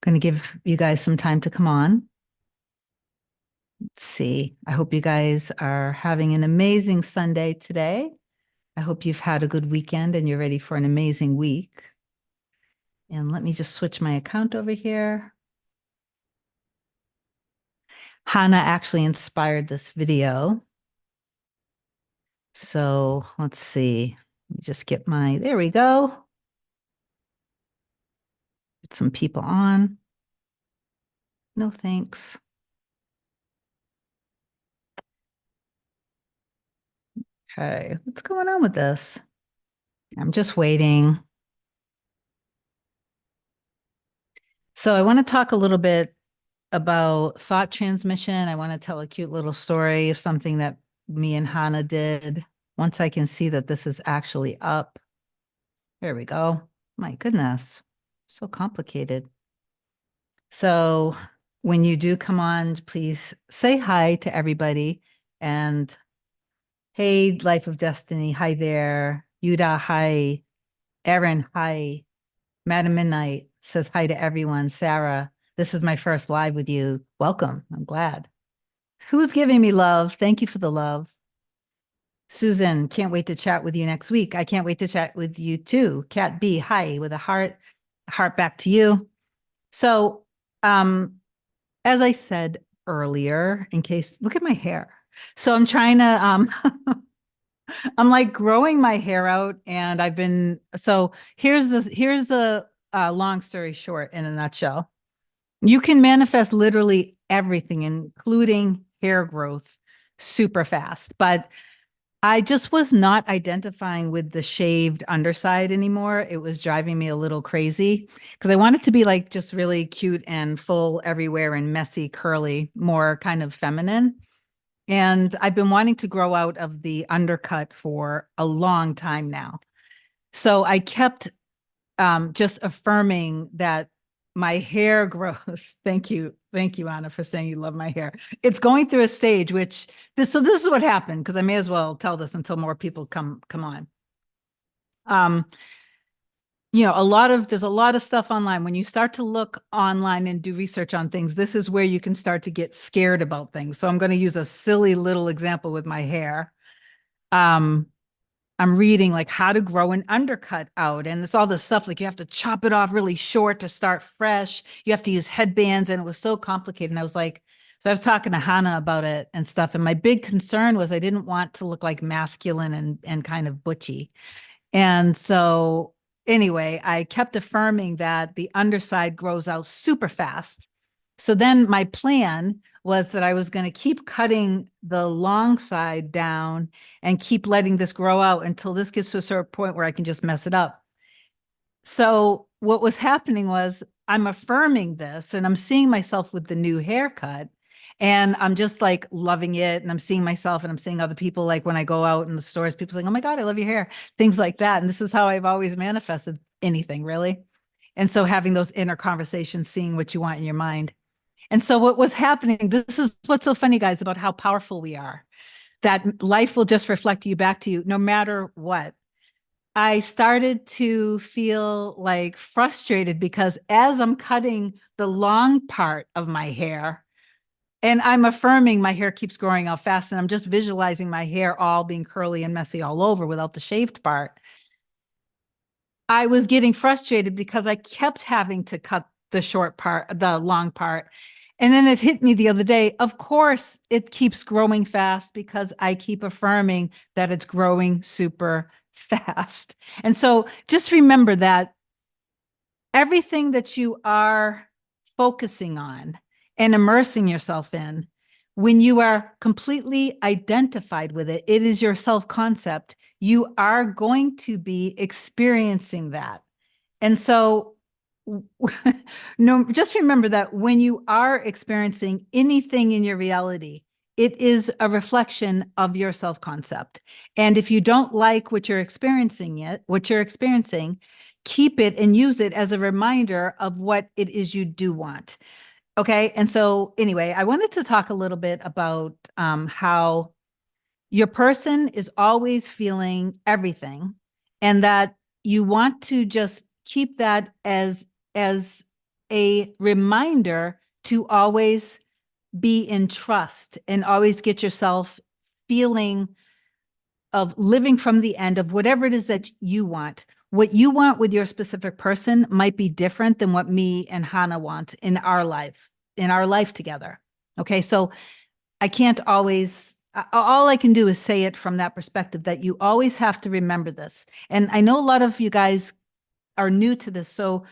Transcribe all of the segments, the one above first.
Going to give you guys some time to come on. Let's see. I hope you guys are having an amazing Sunday today. I hope you've had a good weekend and you're ready for an amazing week. And let me just switch my account over here. Hannah actually inspired this video. So let's see. Let me just get there we go. Get some people on. No thanks. Okay, what's going on with this? I'm just waiting. So I want to talk a little bit about thought transmission. I want to tell a cute little story of something that me and Hannah did. Once I can see that this is actually up. There we go. My goodness, so complicated. So when you do come on, please say hi to everybody. And hey, Life of Destiny, hi there. Yuda, hi. Erin, hi. Madam Midnight says hi to everyone. Sarah, this is my first live with you. Welcome. I'm glad. Who's giving me love? Thank you for the love. Susan, can't wait to chat with you next week. I can't wait to chat with you too. Cat B, hi, with a heart back to you. So, as I said earlier, look at my hair. So I'm trying to, I'm like growing my hair out and here's the long story short in a nutshell. You can manifest literally everything, including hair growth, super fast. But I just was not identifying with the shaved underside anymore. It was driving me a little crazy because I wanted to be like just really cute and full everywhere and messy, curly, more kind of feminine. And I've been wanting to grow out of the undercut for a long time now. So I kept just affirming that my hair grows. Thank you. Thank you, Anna, for saying you love my hair. It's going through a stage, so this is what happened, because I may as well tell this until more people come on. There's a lot of stuff online. When you start to look online and do research on things, this is where you can start to get scared about things. So I'm going to use a silly little example with my hair. I'm reading like how to grow an undercut out. And it's all this stuff like you have to chop it off really short to start fresh. You have to use headbands. And it was so complicated. And I was talking to Hannah about it and stuff. And my big concern was I didn't want to look like masculine and kind of butchy. And so anyway, I kept affirming that the underside grows out super fast. So then my plan was that I was going to keep cutting the long side down and keep letting this grow out until this gets to a certain point where I can just mess it up. So what was happening was I'm affirming this and I'm seeing myself with the new haircut and I'm just like loving it. And I'm seeing myself and I'm seeing other people, like when I go out in the stores, people saying, oh my God, I love your hair, things like that. And this is how I've always manifested anything really. And so having those inner conversations, seeing what you want in your mind. And so what was happening, this is what's so funny, guys, about how powerful we are, that life will just reflect you back to you no matter what. I started to feel like frustrated because as I'm cutting the long part of my hair and I'm affirming my hair keeps growing out fast and I'm just visualizing my hair all being curly and messy all over without the shaved part. I was getting frustrated because I kept having to cut the short part, the long part. And then it hit me the other day. Of course, it keeps growing fast because I keep affirming that it's growing super fast. And so just remember that everything that you are focusing on and immersing yourself in, when you are completely identified with it, it is your self-concept. You are going to be experiencing that. And so no, just remember that when you are experiencing anything in your reality, it is a reflection of your self-concept. And if you don't like what you're experiencing, keep it and use it as a reminder of what it is you do want. Okay. And so anyway, I wanted to talk a little bit about how your person is always feeling everything and that you want to just keep that as a reminder to always be in trust and always get yourself feeling of living from the end of whatever it is that you want. What you want with your specific person might be different than what me and Hannah want in our life together. Okay. So I can't always, all I can do is say it from that perspective that you always have to remember this. And I know a lot of you guys are new to this. So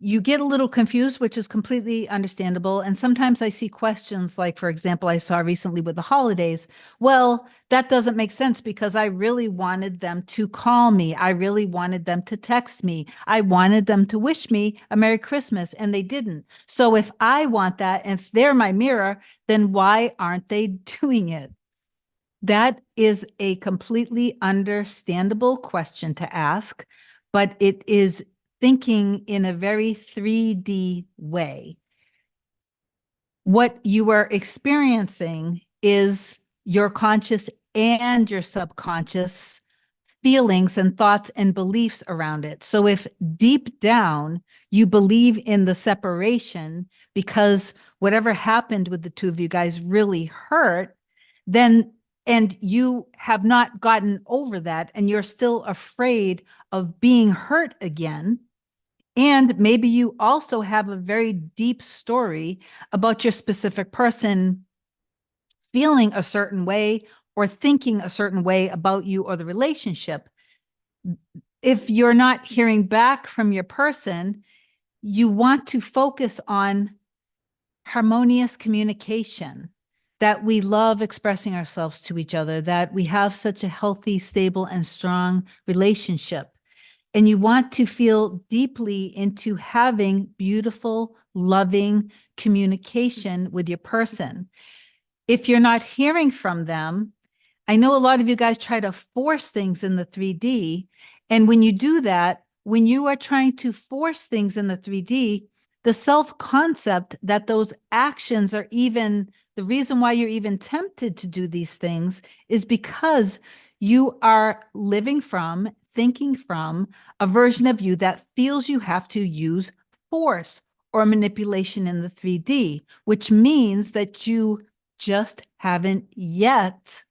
you get a little confused, which is completely understandable. And sometimes I see questions like, for example, I saw recently with the holidays. Well, that doesn't make sense because I really wanted them to call me. I really wanted them to text me. I wanted them to wish me a Merry Christmas, and they didn't. So if I want that, and if they're my mirror, then why aren't they doing it? That is a completely understandable question to ask, but it is thinking in a very 3D way. What you are experiencing is your conscious and your subconscious feelings and thoughts and beliefs around it. So if deep down you believe in the separation because whatever happened with the two of you guys really hurt, then and you have not gotten over that and you're still afraid of being hurt again, and maybe you also have a very deep story about your specific person feeling a certain way or thinking a certain way about you or the relationship. If you're not hearing back from your person, you want to focus on harmonious communication, that we love expressing ourselves to each other, that we have such a healthy, stable, and strong relationship. And you want to feel deeply into having beautiful, loving communication with your person. If you're not hearing from them, I know a lot of you guys try to force things in the 3D. And when you do that, when you are trying to force things in the 3D, the self-concept that those actions are even the reason why you're even tempted to do these things is because you are living from, thinking from a version of you that feels you have to use force or manipulation in the 3D, which means that you just haven't yet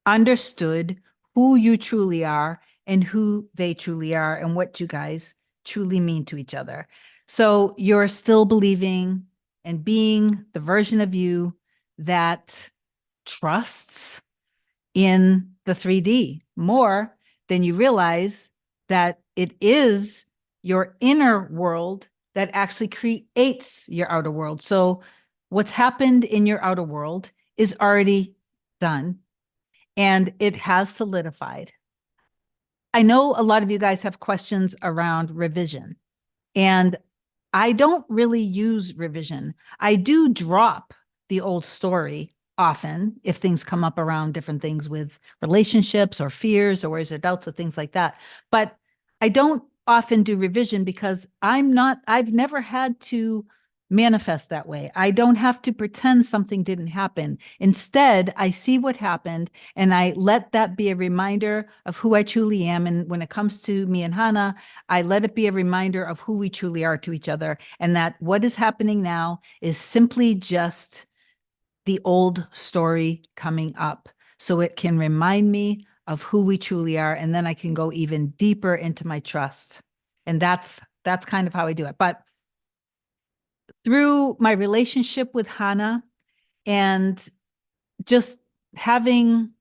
understood who you truly are and who they truly are and what you guys truly mean to each other. So you're still believing and being the version of you that trusts in the 3D more than you realize that it is your inner world that actually creates your outer world. So what's happened in your outer world is already done and it has solidified. I know a lot of you guys have questions around revision, and I don't really use revision. I do drop the old story often if things come up around different things with relationships or fears or worries or doubts or things like that. But I don't often do revision because I've never had to manifest that way. I don't have to pretend something didn't happen. Instead, I see what happened and I let that be a reminder of who I truly am. And when it comes to me and Hannah, I let it be a reminder of who we truly are to each other, and that what is happening now is simply just the old story coming up. So it can remind me of who we truly are. And then I can go even deeper into my trust. And that's kind of how I do it. But through my relationship with Hannah and just having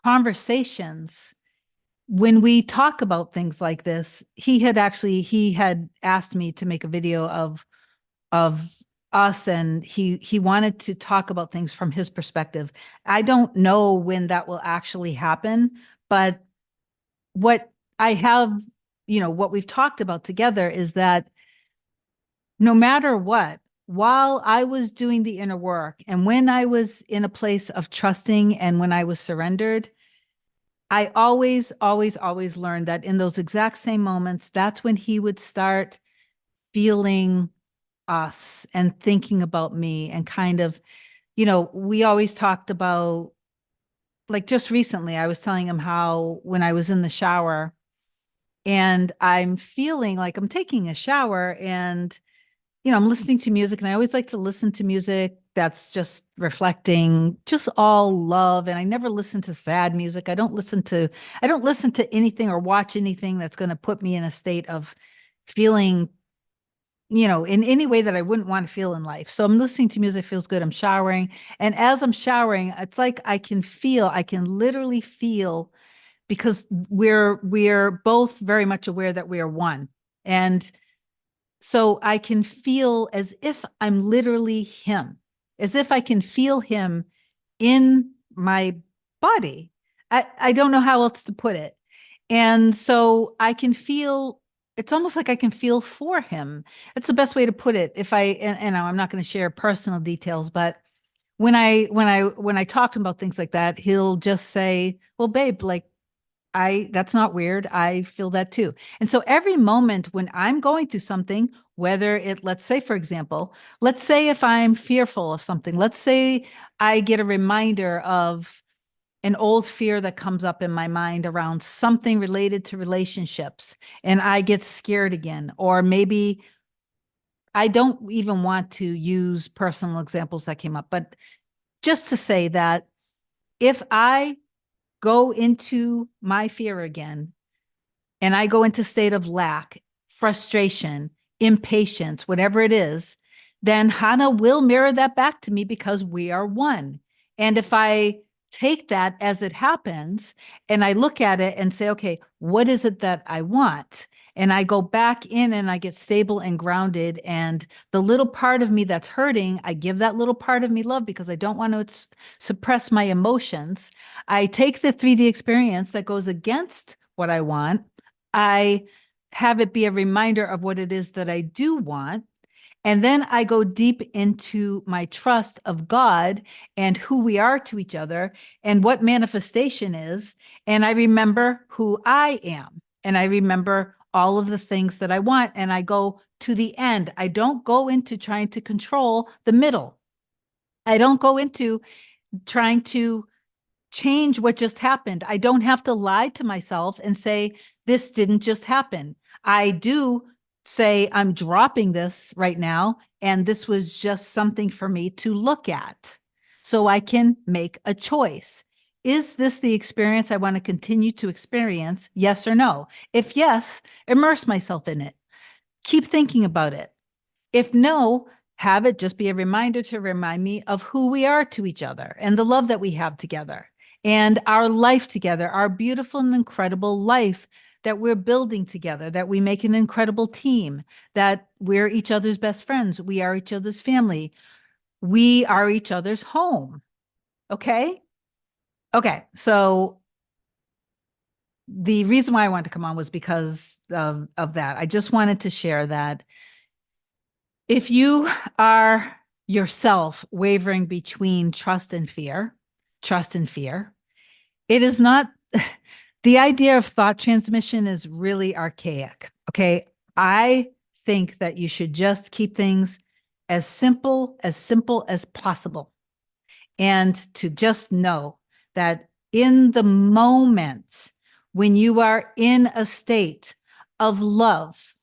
conversations, when we talk about things like this, he had asked me to make a video of us, and he wanted to talk about things from his perspective. I don't know when that will actually happen, but what I have, what we've talked about together is that no matter what, while I was doing the inner work and when I was in a place of trusting and when I was surrendered, I always, always, always learned that in those exact same moments, that's when he would start feeling us and thinking about me and kind of, we always talked about, like just recently, I was telling him how when I was in the shower and I'm feeling like I'm taking a shower and I'm listening to music, and I always like to listen to music that's just reflecting just all love. And I never listen to sad music. I don't listen to anything or watch anything that's going to put me in a state of feeling, in any way that I wouldn't want to feel in life. So I'm listening to music, feels good. I'm showering. And as I'm showering, it's like I can literally feel, because we're both very much aware that we are one. And so I can feel as if I'm literally him, as if I can feel him in my body. I don't know how else to put it. And so I can feel, it's almost like I can feel for him. That's the best way to put it. And I'm not going to share personal details, but when I talk to him about things like that, he'll just say, well, babe, like, that's not weird. I feel that too. And so every moment when I'm going through something, let's say, for example, let's say if I'm fearful of something, let's say I get a reminder of an old fear that comes up in my mind around something related to relationships, and I get scared again, or maybe I don't even want to use personal examples that came up, but just to say that if I go into my fear again, and I go into state of lack, frustration, impatience, whatever it is, then Hana will mirror that back to me, because we are one. And if I take that as it happens and I look at it and say, okay, what is it that I want? And I go back in and I get stable and grounded. And the little part of me that's hurting, I give that little part of me love, because I don't want to suppress my emotions. I take the 3D experience that goes against what I want. I have it be a reminder of what it is that I do want. And then I go deep into my trust of God and who we are to each other and what manifestation is. And I remember who I am. And I remember all of the things that I want. And I go to the end. I don't go into trying to control the middle. I don't go into trying to change what just happened. I don't have to lie to myself and say, this didn't just happen. I do say, I'm dropping this right now, and this was just something for me to look at so I can make a choice. Is this the experience I want to continue to experience? Yes or no? If yes, immerse myself in it. Keep thinking about it. If no, have it just be a reminder to remind me of who we are to each other and the love that we have together and our life together, our beautiful and incredible life that we're building together, that we make an incredible team, that we're each other's best friends. We are each other's family. We are each other's home. Okay. Okay. So the reason why I wanted to come on was because of that. I just wanted to share that if you are yourself wavering between trust and fear, it is not, the idea of thought transmission is really archaic. Okay. I think that you should just keep things as simple as possible. And to just know that in the moment when you are in a state of love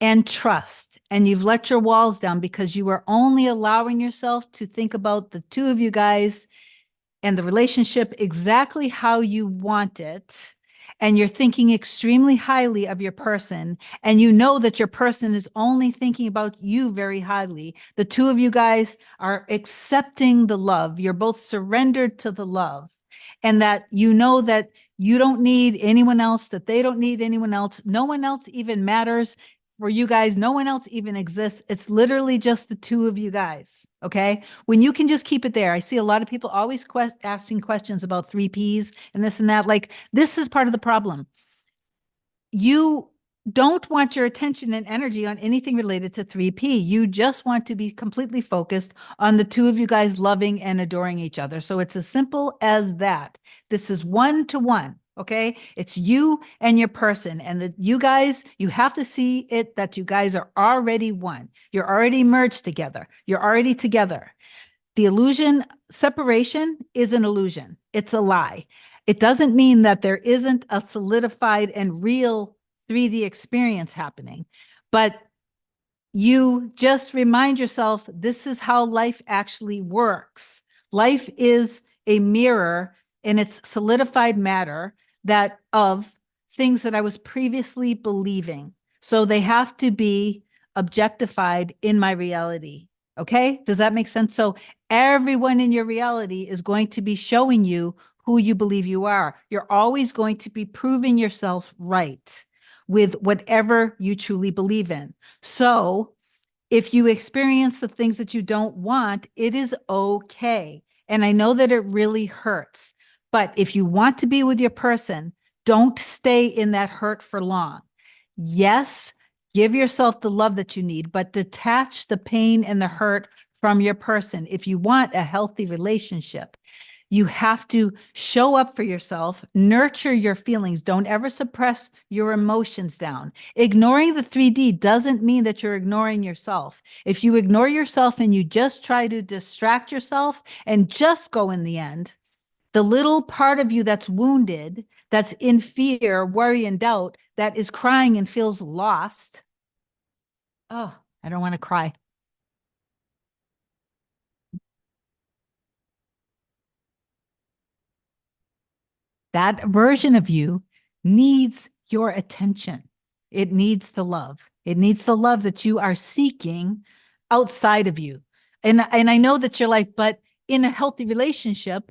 and trust, and you've let your walls down because you are only allowing yourself to think about the two of you guys and the relationship exactly how you want it, and you're thinking extremely highly of your person, and you know that your person is only thinking about you very highly, the two of you guys are accepting the love, you're both surrendered to the love, and that you know that you don't need anyone else, that they don't need anyone else, no one else even matters for you guys, no one else even exists. It's literally just the two of you guys. Okay. When you can just keep it there. I see a lot of people always asking questions about 3Ps and this and that. Like, this is part of the problem. You don't want your attention and energy on anything related to 3P. You just want to be completely focused on the two of you guys loving and adoring each other. So it's as simple as that. This is one to one. Okay. It's you and your person, and that you guys, you have to see it that you guys are already one. You're already merged together. You're already together. The illusion, separation is an illusion. It's a lie. It doesn't mean that there isn't a solidified and real 3D experience happening, but you just remind yourself this is how life actually works. Life is a mirror in its solidified matter that of things that I was previously believing. So they have to be objectified in my reality. Okay? Does that make sense? So everyone in your reality is going to be showing you who you believe you are. You're always going to be proving yourself right with whatever you truly believe in. So if you experience the things that you don't want, it is okay. And I know that it really hurts, but if you want to be with your person, don't stay in that hurt for long. Yes, give yourself the love that you need, but detach the pain and the hurt from your person if you want a healthy relationship. You have to show up for yourself, nurture your feelings. Don't ever suppress your emotions down. Ignoring the 3D doesn't mean that you're ignoring yourself. If you ignore yourself and you just try to distract yourself and just go in the end, the little part of you that's wounded, that's in fear, worry, and doubt, that is crying and feels lost. Oh, I don't want to cry. That version of you needs your attention. It needs the love. It needs the love that you are seeking outside of you. And I know that you're like, but in a healthy relationship,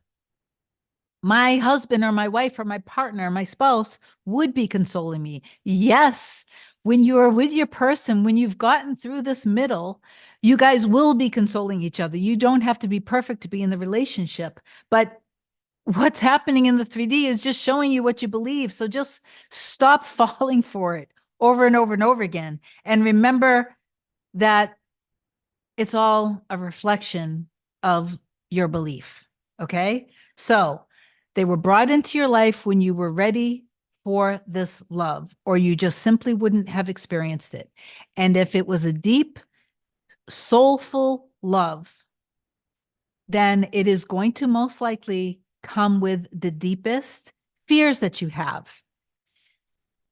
my husband or my wife or my partner, my spouse would be consoling me. Yes, when you are with your person, when you've gotten through this middle, you guys will be consoling each other. You don't have to be perfect to be in the relationship, but what's happening in the 3D is just showing you what you believe. So just stop falling for it over and over and over again. And remember that it's all a reflection of your belief. Okay. So they were brought into your life when you were ready for this love, or you just simply wouldn't have experienced it. And if it was a deep, soulful love, then it is going to most likely come with the deepest fears that you have.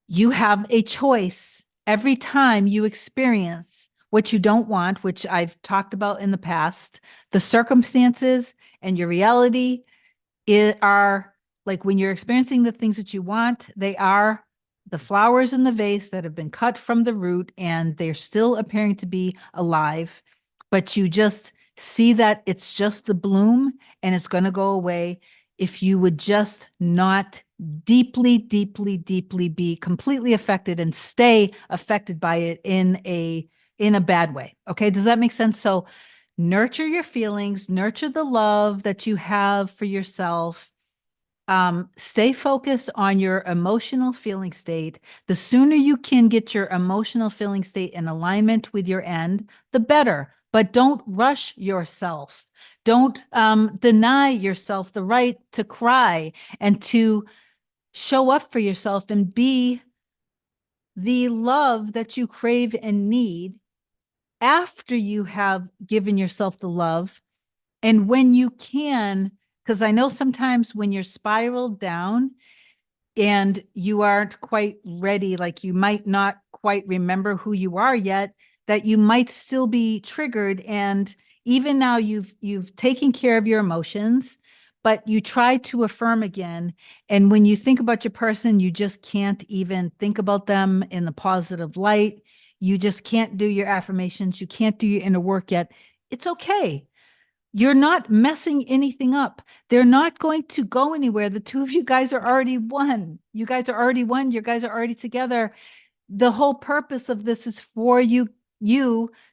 You have a choice every time you experience what you don't want, which I've talked about in the past. The circumstances and your reality are like when you're experiencing the things that you want, they are the flowers in the vase that have been cut from the root and they're still appearing to be alive, but you just see that it's just the bloom and it's going to go away if you would just not deeply, deeply, deeply be completely affected and stay affected by it in a bad way. Okay, does that make sense? So nurture your feelings, nurture the love that you have for yourself. Stay focused on your emotional feeling state. The sooner you can get your emotional feeling state in alignment with your end, the better. But don't rush yourself. Don't deny yourself the right to cry and to show up for yourself and be the love that you crave and need after you have given yourself the love. And when you can, because I know sometimes when you're spiraled down and you aren't quite ready, like you might not quite remember who you are yet, that you might still be triggered. And even now you've taken care of your emotions, but you try to affirm again. And when you think about your person, you just can't even think about them in the positive light. You just can't do your affirmations. You can't do your inner work yet. It's okay. You're not messing anything up. They're not going to go anywhere. The two of you guys are already one. You guys are already one. You guys are already together. The whole purpose of this is for you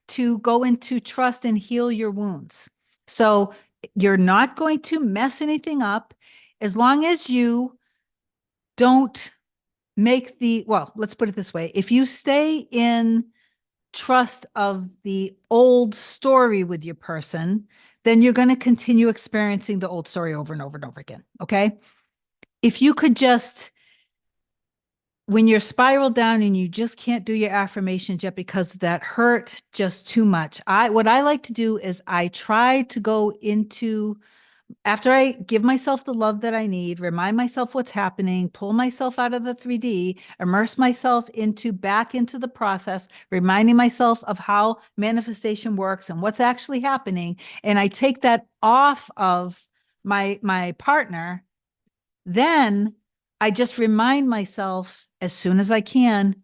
to go into trust and heal your wounds. So you're not going to mess anything up as long as you don't make well, let's put it this way. If you stay in trust of the old story with your person, then you're going to continue experiencing the old story over and over and over again. Okay. If you could just, when you're spiraled down and you just can't do your affirmations yet because that hurt just too much. What I like to do is I try to go into After I give myself the love that I need, remind myself what's happening, pull myself out of the 3D, immerse myself back into the process, reminding myself of how manifestation works and what's actually happening. And I take that off of my partner, then I just remind myself as soon as I can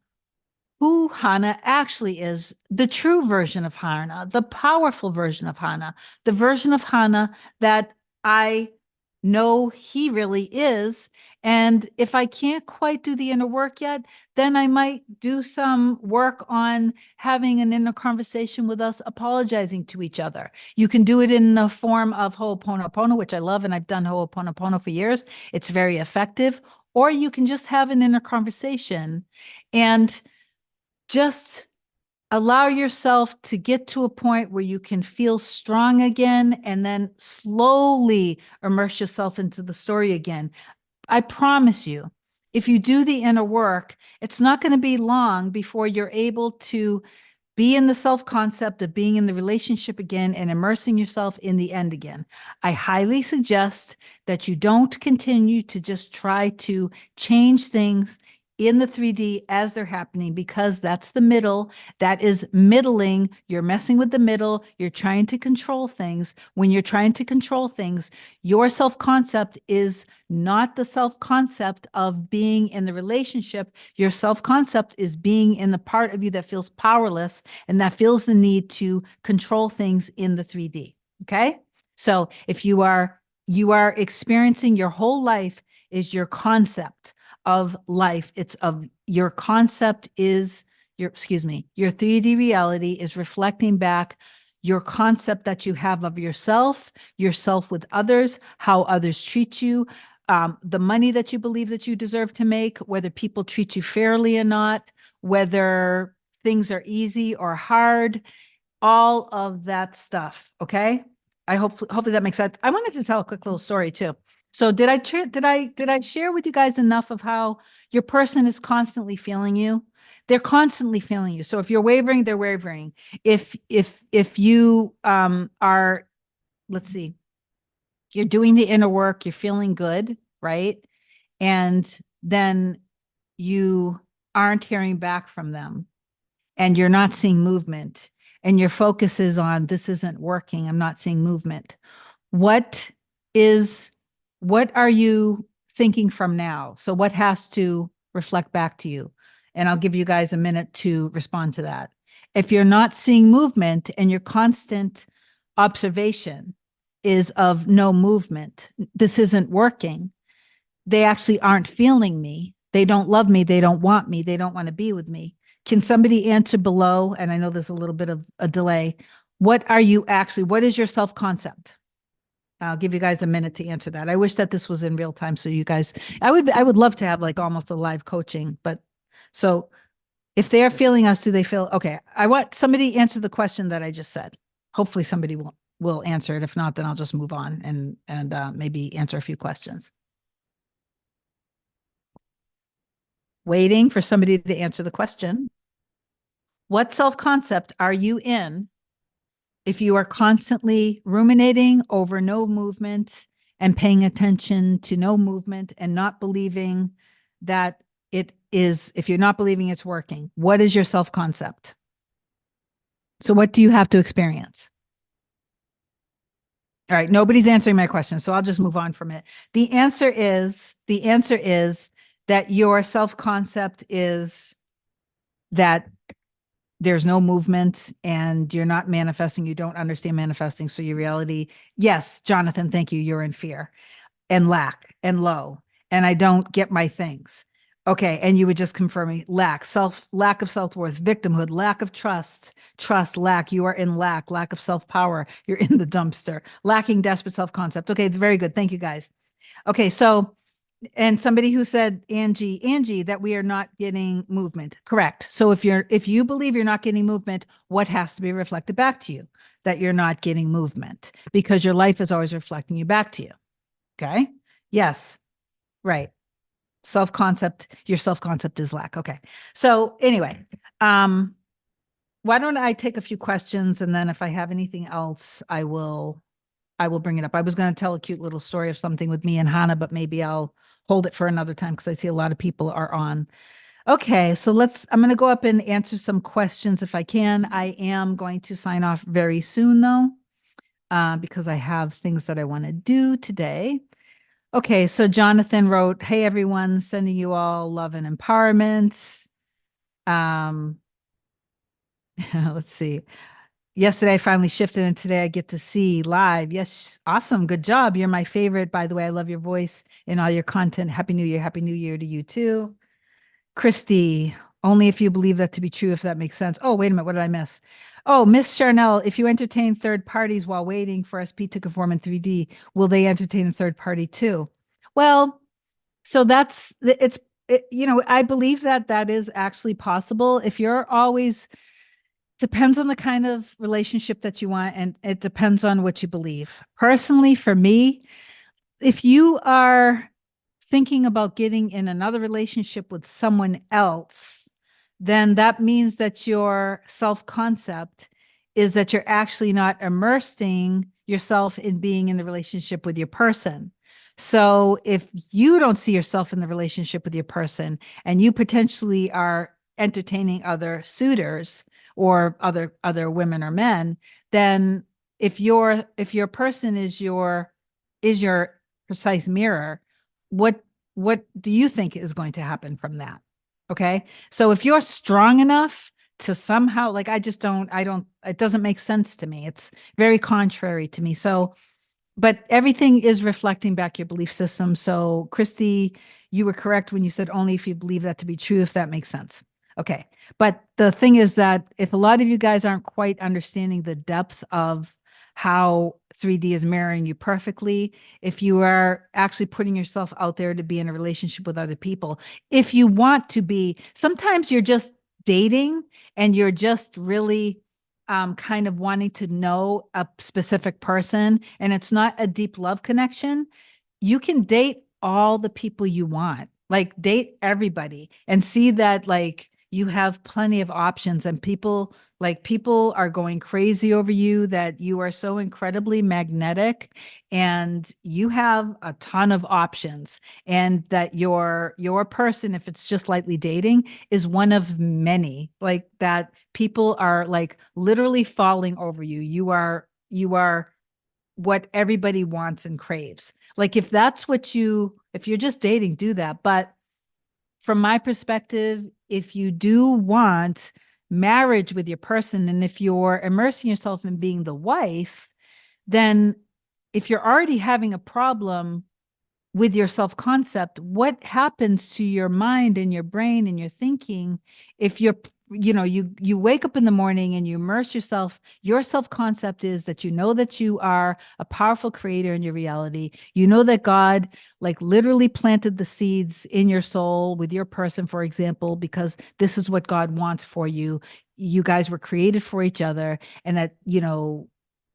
who Hana actually is, the true version of Hana, the powerful version of Hana, the version of Hana that I know he really is. And if I can't quite do the inner work yet, then I might do some work on having an inner conversation with us, apologizing to each other. You can do it in the form of Ho'oponopono, which I love, and I've done Ho'oponopono for years. It's very effective. Or you can just have an inner conversation and just allow yourself to get to a point where you can feel strong again and then slowly immerse yourself into the story again. I promise you, if you do the inner work, it's not going to be long before you're able to be in the self concept of being in the relationship again and immersing yourself in the end again. I highly suggest that you don't continue to just try to change things in the 3D as they're happening, because that's the middle. That is middling. You're messing with the middle. You're trying to control things. When you're trying to control things, your self concept is not the self concept of being in the relationship. Your self concept is being in the part of you that feels powerless and that feels the need to control things in the 3D. Okay. So if you are experiencing your whole life is your concept of life. It's of your concept is your 3D reality is reflecting back your concept that you have of yourself with others, how others treat you, the money that you believe that you deserve to make, whether people treat you fairly or not, whether things are easy or hard, all of that stuff. Okay. Hopefully that makes sense. I wanted to tell a quick little story too. So did I share with you guys enough of how your person is constantly feeling you? They're constantly feeling you. So if you're wavering, they're wavering. If you are, let's see, you're doing the inner work, you're feeling good, right? And then you aren't hearing back from them and you're not seeing movement and your focus is on this isn't working, I'm not seeing movement. What is, what are you thinking from now? So what has to reflect back to you? And I'll give you guys a minute to respond to that. If you're not seeing movement and your constant observation is of no movement, this isn't working, they actually aren't feeling me. They don't love me. They don't want me. They don't want to be with me. Can somebody answer below? And I know there's a little bit of a delay. What is your self-concept? I'll give you guys a minute to answer that. I wish that this was in real time. So you guys, I would love to have like almost a live coaching, but so if they're feeling us, do they feel, okay, I want somebody to answer the question that I just said. Hopefully somebody will answer it. If not, then I'll just move on and maybe answer a few questions. Waiting for somebody to answer the question. What self-concept are you in if you are constantly ruminating over no movement and paying attention to no movement and not believing that it is, if you're not believing it's working, what is your self-concept? So what do you have to experience? All right, nobody's answering my question, so I'll just move on from it. The answer is that your self-concept is that there's no movement and you're not manifesting, you don't understand manifesting. So your reality, yes, Jonathan, thank you. You're in fear and lack and low, and I don't get my things. Okay. And you would just confirm me, lack of self-worth, victimhood, lack of trust, lack. You are in lack of self-power. You're in the dumpster, lacking desperate self-concept. Okay. Very good. Thank you guys. Okay. So, and somebody who said, Angie, that we are not getting movement. Correct. So if you believe you're not getting movement, what has to be reflected back to you? That you're not getting movement, because your life is always reflecting you back to you. Okay. Yes. Right. Your self-concept is lack. Okay. So anyway, why don't I take a few questions, and then if I have anything else, I will I will bring it up. I was going to tell a cute little story of something with me and Hannah, but maybe I'll hold it for another time because I see a lot of people are on. Okay, so I'm going to go up and answer some questions if I can. I am going to sign off very soon though, because I have things that I want to do today. Okay, so Jonathan wrote, "Hey everyone, sending you all love and empowerment." Um, let's see. Yesterday I finally shifted and today I get to see live. Yes, awesome. Good job. You're my favorite. By the way, I love your voice and all your content. Happy New Year. Happy New Year to you too. Christy, only if you believe that to be true, if that makes sense. Oh, wait a minute. What did I miss? Oh, Miss Charnel, if you entertain third parties while waiting for SP to conform in 3D, will they entertain a third party too? Well, so I believe that that is actually possible. If you're always, depends on the kind of relationship that you want, and it depends on what you believe. Personally, for me, if you are thinking about getting in another relationship with someone else, then that means that your self concept is that you're actually not immersing yourself in being in the relationship with your person. So if you don't see yourself in the relationship with your person and you potentially are entertaining other suitors or other women or men, then if your person is your precise mirror, what what do you think is going to happen from that? Okay. So if you're strong enough to somehow, like, it doesn't make sense to me. It's very contrary to me. So but everything is reflecting back your belief system. So, Christy, you were correct when you said only if you believe that to be true, if that makes sense. Okay. But the thing is that if a lot of you guys aren't quite understanding the depth of how 3D is mirroring you perfectly, if you are actually putting yourself out there to be in a relationship with other people, if you want to be, sometimes you're just dating and you're just really kind of wanting to know a specific person and it's not a deep love connection, you can date all the people you want. Like date everybody and see that like you have plenty of options and people are going crazy over you, that you are so incredibly magnetic and you have a ton of options, and that your person, if it's just lightly dating, is one of many, like that people are like literally falling over you. You are what everybody wants and craves. Like if you're just dating, do that. But from my perspective, if you do want marriage with your person, and if you're immersing yourself in being the wife, then if you're already having a problem with your self concept, what happens to your mind and your brain and your thinking if you wake up in the morning and you immerse yourself? Your self concept is that you know that you are a powerful creator in your reality. You know that God like literally planted the seeds in your soul with your person, for example, because this is what God wants for you. You guys were created for each other, and that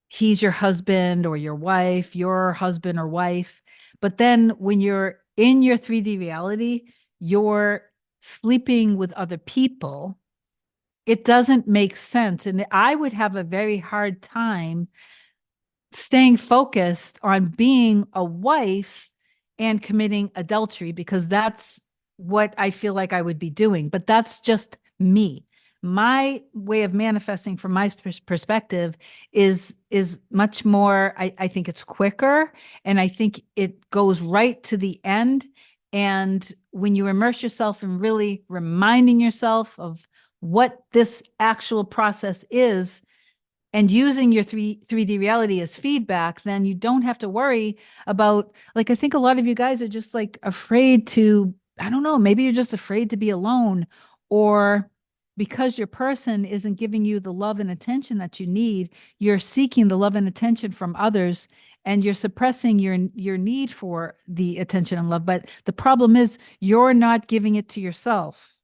he's your husband or your husband or wife. But then when you're in your 3D reality, you're sleeping with other people. It doesn't make sense. And I would have a very hard time staying focused on being a wife and committing adultery, because that's what I feel like I would be doing. But that's just me. My way of manifesting from my perspective is much more, I think it's quicker, and I think it goes right to the end. And when you immerse yourself in really reminding yourself of what this actual process is, and using your 3D reality as feedback, then you don't have to worry about, like, I think a lot of you guys are just like afraid to, I don't know, maybe you're just afraid to be alone, or because your person isn't giving you the love and attention that you need, you're seeking the love and attention from others, and you're suppressing your need for the attention and love. But the problem is you're not giving it to yourself.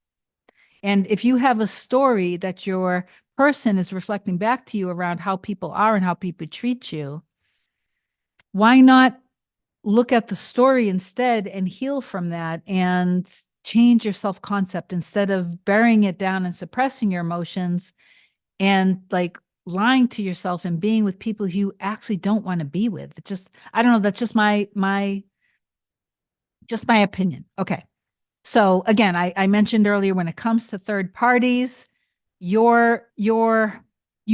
And if you have a story that your person is reflecting back to you around how people are and how people treat you, why not look at the story instead and heal from that and change your self concept instead of burying it down and suppressing your emotions and like lying to yourself and being with people who you actually don't want to be with. It's just, I don't know, that's just my opinion. Okay. So again, I mentioned earlier when it comes to third parties, you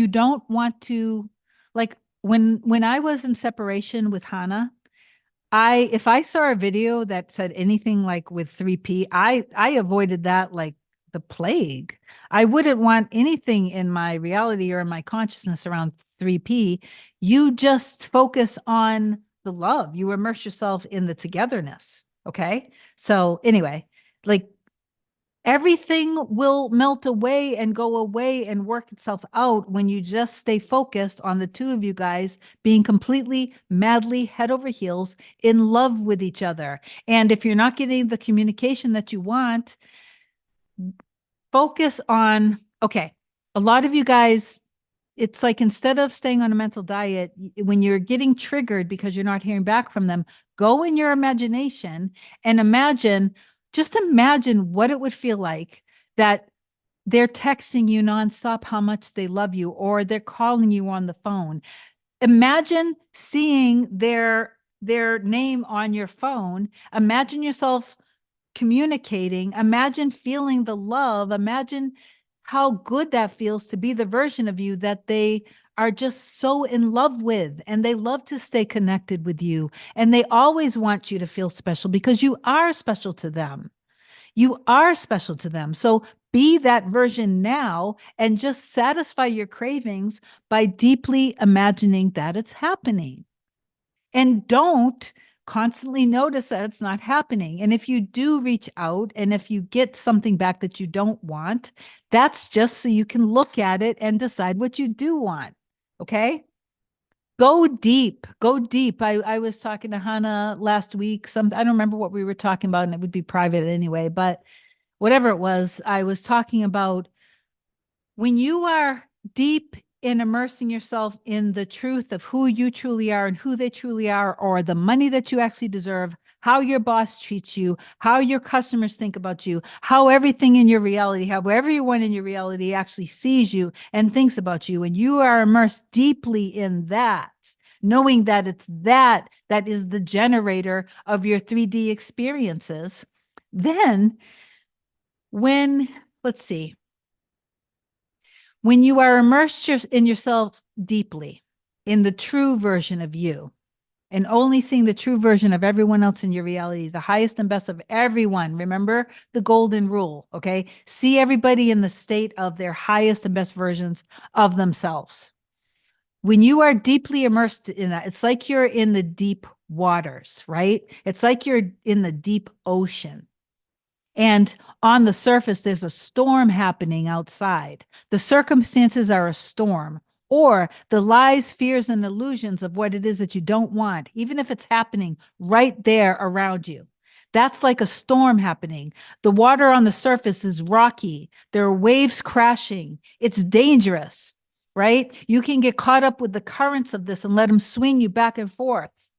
don't want to, like, when I was in separation with Hannah, if I saw a video that said anything like with 3P, I avoided that like the plague. I wouldn't want anything in my reality or in my consciousness around 3P. You just focus on the love. You immerse yourself in the togetherness. Okay. So anyway, like everything will melt away and go away and work itself out when you just stay focused on the two of you guys being completely, madly, head over heels in love with each other. And if you're not getting the communication that you want, focus on, okay, a lot of you guys, it's like instead of staying on a mental diet, when you're getting triggered because you're not hearing back from them, go in your imagination and just imagine what it would feel like that they're texting you nonstop how much they love you, or they're calling you on the phone. Imagine seeing their name on your phone. Imagine yourself communicating. Imagine feeling the love. Imagine how good that feels to be the version of you that they are just so in love with, and they love to stay connected with you, and they always want you to feel special because you are special to them. You are special to them. So be that version now and just satisfy your cravings by deeply imagining that it's happening. And don't constantly notice that it's not happening. And if you do reach out and if you get something back that you don't want, that's just so you can look at it and decide what you do want. Okay. Go deep. Go deep. I was talking to Hannah last week. I don't remember what we were talking about, and it would be private anyway, but whatever it was, I was talking about when you are deep in immersing yourself in the truth of who you truly are and who they truly are, or the money that you actually deserve, how your boss treats you, how your customers think about you, how everything in your reality, how everyone in your reality actually sees you and thinks about you. And you are immersed deeply in that, knowing that it's that is the generator of your 3D experiences. Then when, let's see, when you are immersed in yourself deeply in the true version of you and only seeing the true version of everyone else in your reality, the highest and best of everyone, remember the golden rule, okay? See everybody in the state of their highest and best versions of themselves. When you are deeply immersed in that, it's like you're in the deep waters, right? It's like you're in the deep ocean. And on the surface, there's a storm happening outside. The circumstances are a storm, or the lies, fears, and illusions of what it is that you don't want, even if it's happening right there around you. That's like a storm happening. The water on the surface is rocky. There are waves crashing. It's dangerous, right? You can get caught up with the currents of this and let them swing you back and forth.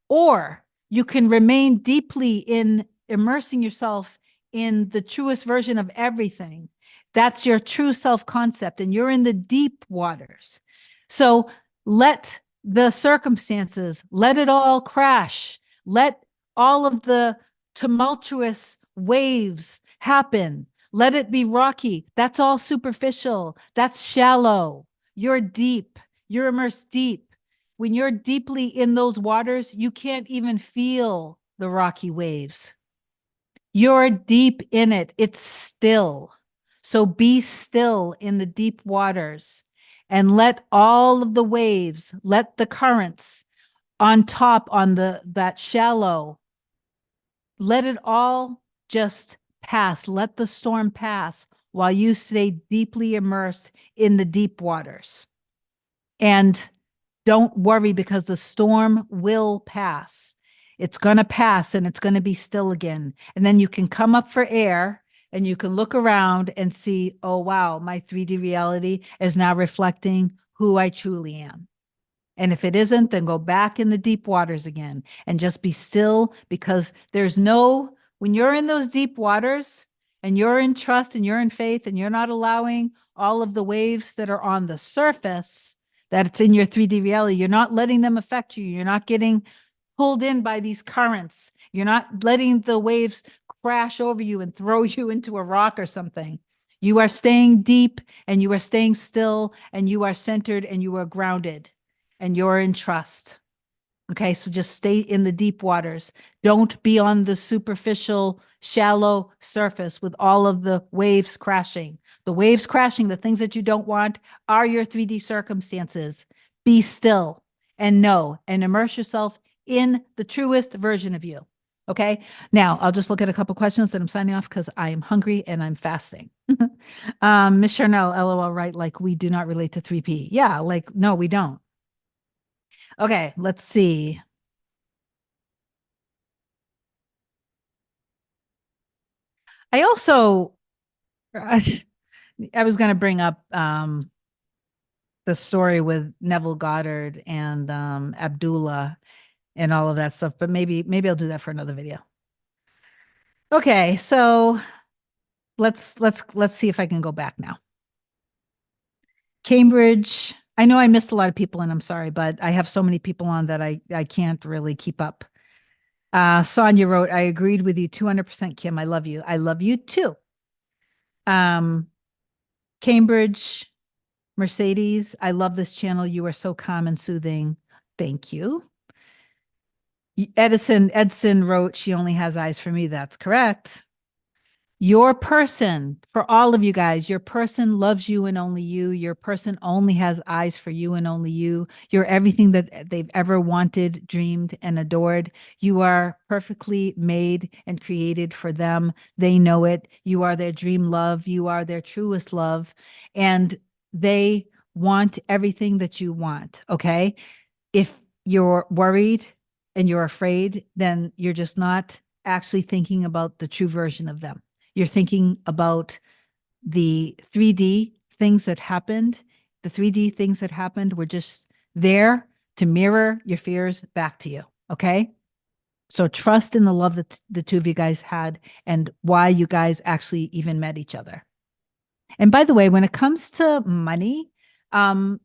Or you can remain deeply in immersing yourself in the truest version of everything. That's your true self concept, and you're in the deep waters. So let the circumstances, let it all crash. Let all of the tumultuous waves happen. Let it be rocky. That's all superficial. That's shallow. You're deep. You're immersed deep. When you're deeply in those waters, you can't even feel the rocky waves. You're deep in it. It's still. So be still in the deep waters and let all of the waves, let the currents on top on that shallow, let it all just pass. Let the storm pass while you stay deeply immersed in the deep waters. And don't worry, because the storm will pass. It's going to pass and it's going to be still again. And then you can come up for air and you can look around and see, oh, wow, my 3D reality is now reflecting who I truly am. And if it isn't, then go back in the deep waters again and just be still, because when you're in those deep waters and you're in trust and you're in faith and you're not allowing all of the waves that are on the surface, that it's in your 3D reality. You're not letting them affect you. You're not getting pulled in by these currents. You're not letting the waves crash over you and throw you into a rock or something. You are staying deep and you are staying still and you are centered and you are grounded and you're in trust. Okay, so just stay in the deep waters. Don't be on the superficial, shallow surface with all of the waves crashing. The waves crashing, the things that you don't want, are your 3D circumstances. Be still and know and immerse yourself in the truest version of you. Okay, now I'll just look at a couple questions and I'm signing off because I am hungry and I'm fasting. Miss Charnel, LOL, right? Like we do not relate to 3P. Yeah, like no, we don't. Okay, let's see. I also, I was going to bring up the story with Neville Goddard and Abdullah and all of that stuff, but maybe I'll do that for another video. Okay, so let's see if I can go back now. Cambridge. I know I missed a lot of people, and I'm sorry, but I have so many people on that I can't really keep up. Sonia wrote, I agreed with you 200%, Kim. I love you. I love you too. Cambridge, Mercedes, I love this channel. You are so calm and soothing. Thank you. Edson wrote, she only has eyes for me. That's correct. Your person, for all of you guys, your person loves you and only you. Your person only has eyes for you and only you. You're everything that they've ever wanted, dreamed, and adored. You are perfectly made and created for them. They know it. You are their dream love. You are their truest love. And they want everything that you want. Okay. If you're worried and you're afraid, then you're just not actually thinking about the true version of them. You're thinking about the 3D things that happened. The 3D things that happened were just there to mirror your fears back to you. Okay. So trust in the love that the two of you guys had and why you guys actually even met each other. And by the way, when it comes to money, you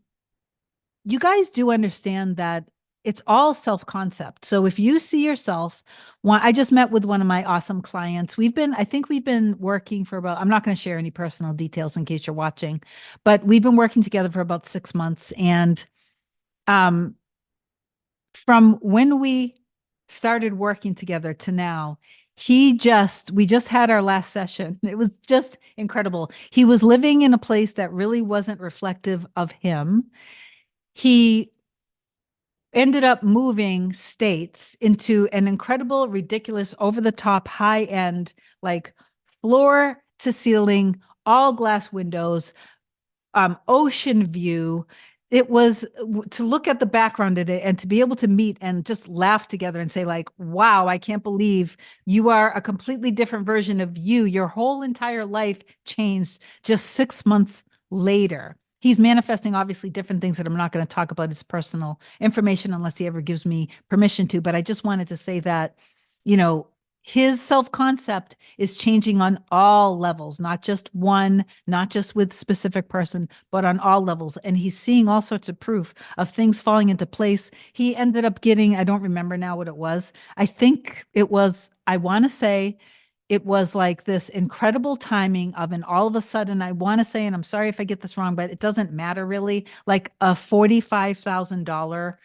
guys do understand that it's all self-concept. So if you see yourself, I just met with one of my awesome clients. I think we've been working for about, I'm not going to share any personal details in case you're watching, but we've been working together for about 6 months. And from when we started working together to now, we just had our last session. It was just incredible. He was living in a place that really wasn't reflective of him. He ended up moving states into an incredible, ridiculous, over the top, high end, like floor to ceiling, all glass windows, ocean view. It was to look at the background of it and to be able to meet and just laugh together and say like, wow, I can't believe you are a completely different version of you. Your whole entire life changed just 6 months later. He's manifesting obviously different things that I'm not going to talk about his personal information unless he ever gives me permission to. But I just wanted to say that, his self-concept is changing on all levels, not just one, not just with specific person, but on all levels. And he's seeing all sorts of proof of things falling into place. He ended up getting, I don't remember now what it was. I think it was, I want to say it was like this incredible timing of an all of a sudden, I want to say, and I'm sorry if I get this wrong, but it doesn't matter really, like a $45,000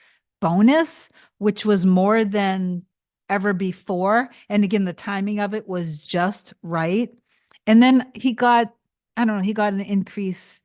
bonus, which was more than ever before. And again, the timing of it was just right. And then he got, I don't know, he got an increase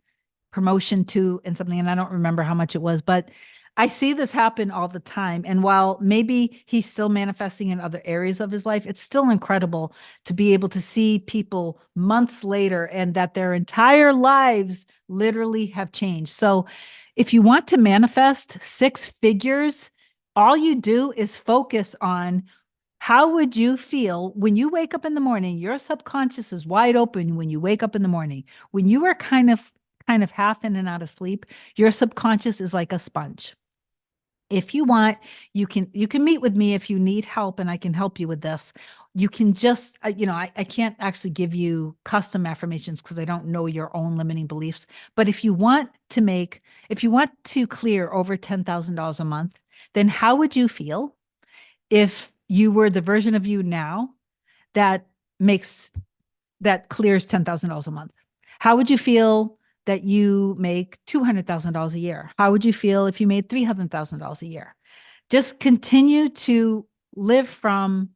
promotion too and something, and I don't remember how much it was, but I see this happen all the time. And while maybe he's still manifesting in other areas of his life, it's still incredible to be able to see people months later and that their entire lives literally have changed. So if you want to manifest 6 figures, all you do is focus on how would you feel when you wake up in the morning. Your subconscious is wide open when you wake up in the morning. When you are kind of half in and out of sleep, your subconscious is like a sponge. If you want, you can meet with me if you need help, and I can help you with this. You can just, I can't actually give you custom affirmations because I don't know your own limiting beliefs. But if you want to clear over $10,000 a month, then how would you feel if you were the version of you now that makes that clears $10,000 a month? How would you feel that you make $200,000 a year? How would you feel if you made $300,000 a year? Just continue to live from